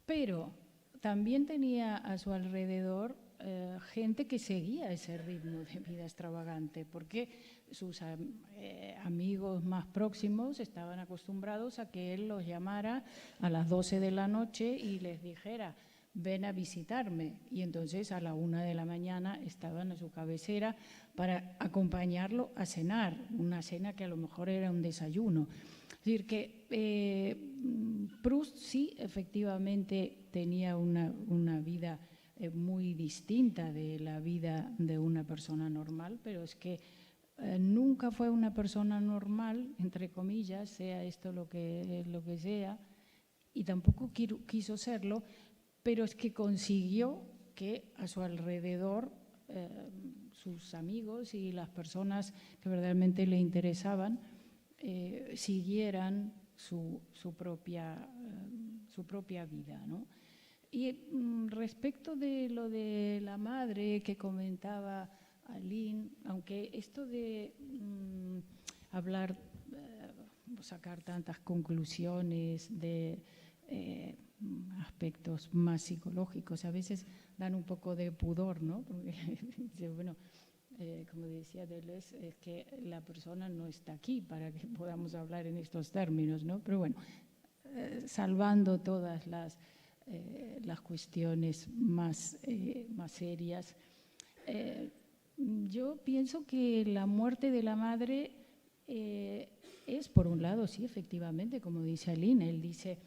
Pero también tenía a su alrededor gente que seguía ese ritmo de vida extravagante, porque sus amigos más próximos estaban acostumbrados a que él los llamara a las 12 de la noche y les dijera, ven a visitarme. Y entonces a la 1 de la mañana estaban a su cabecera para acompañarlo a cenar, una cena que a lo mejor era un desayuno. Es decir, que Proust sí efectivamente tenía una vida muy distinta de la vida de una persona normal, pero es que nunca fue una persona normal, entre comillas, sea esto lo que sea, y tampoco quiso serlo, pero es que consiguió que a su alrededor sus amigos y las personas que verdaderamente le interesaban siguieran su propia vida, ¿no? Y respecto de lo de la madre que comentaba Aline, aunque esto de hablar, sacar tantas conclusiones de aspectos más psicológicos, a veces dan un poco de pudor, ¿no? Porque, bueno, como decía Deleuze, es que la persona no está aquí para que podamos hablar en estos términos, ¿no? Pero bueno, salvando todas las cuestiones más serias, yo pienso que la muerte de la madre es, por un lado, sí, efectivamente, como dice Aline, él dice,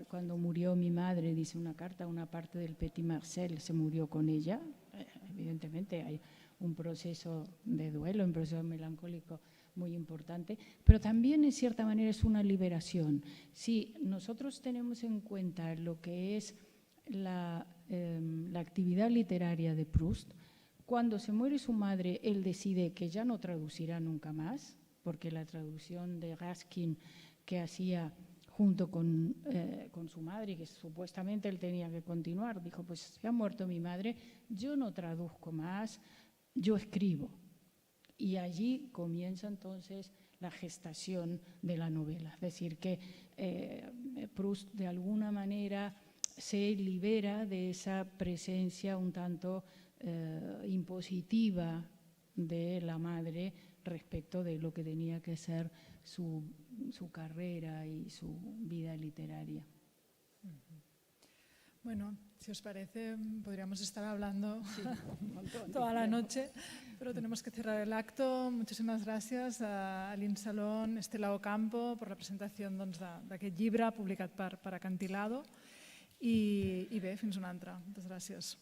cuando murió mi madre, dice una carta, una parte del Petit Marcel se murió con ella. Evidentemente hay un proceso de duelo, un proceso melancólico muy importante, pero también en cierta manera es una liberación. Si nosotros tenemos en cuenta lo que es la actividad literaria de Proust, cuando se muere su madre, él decide que ya no traducirá nunca más, porque la traducción de Raskin que hacía junto con su madre, que supuestamente él tenía que continuar, dijo, pues se ha muerto mi madre, yo no traduzco más, yo escribo. Y allí comienza entonces la gestación de la novela. Es decir, que Proust de alguna manera se libera de esa presencia un tanto impositiva de la madre respecto de lo que tenía que ser su carrera y su vida literaria. Bueno, si os parece, podríamos estar hablando montón de toda la tiempo. noche, pero tenemos que cerrar el acto. Muchísimas gràcies a Aline Salón, Estela Ocampo, per la presentació d'aquest llibre publicat per Acantilado. I bé, fins una altra. Moltes gràcies.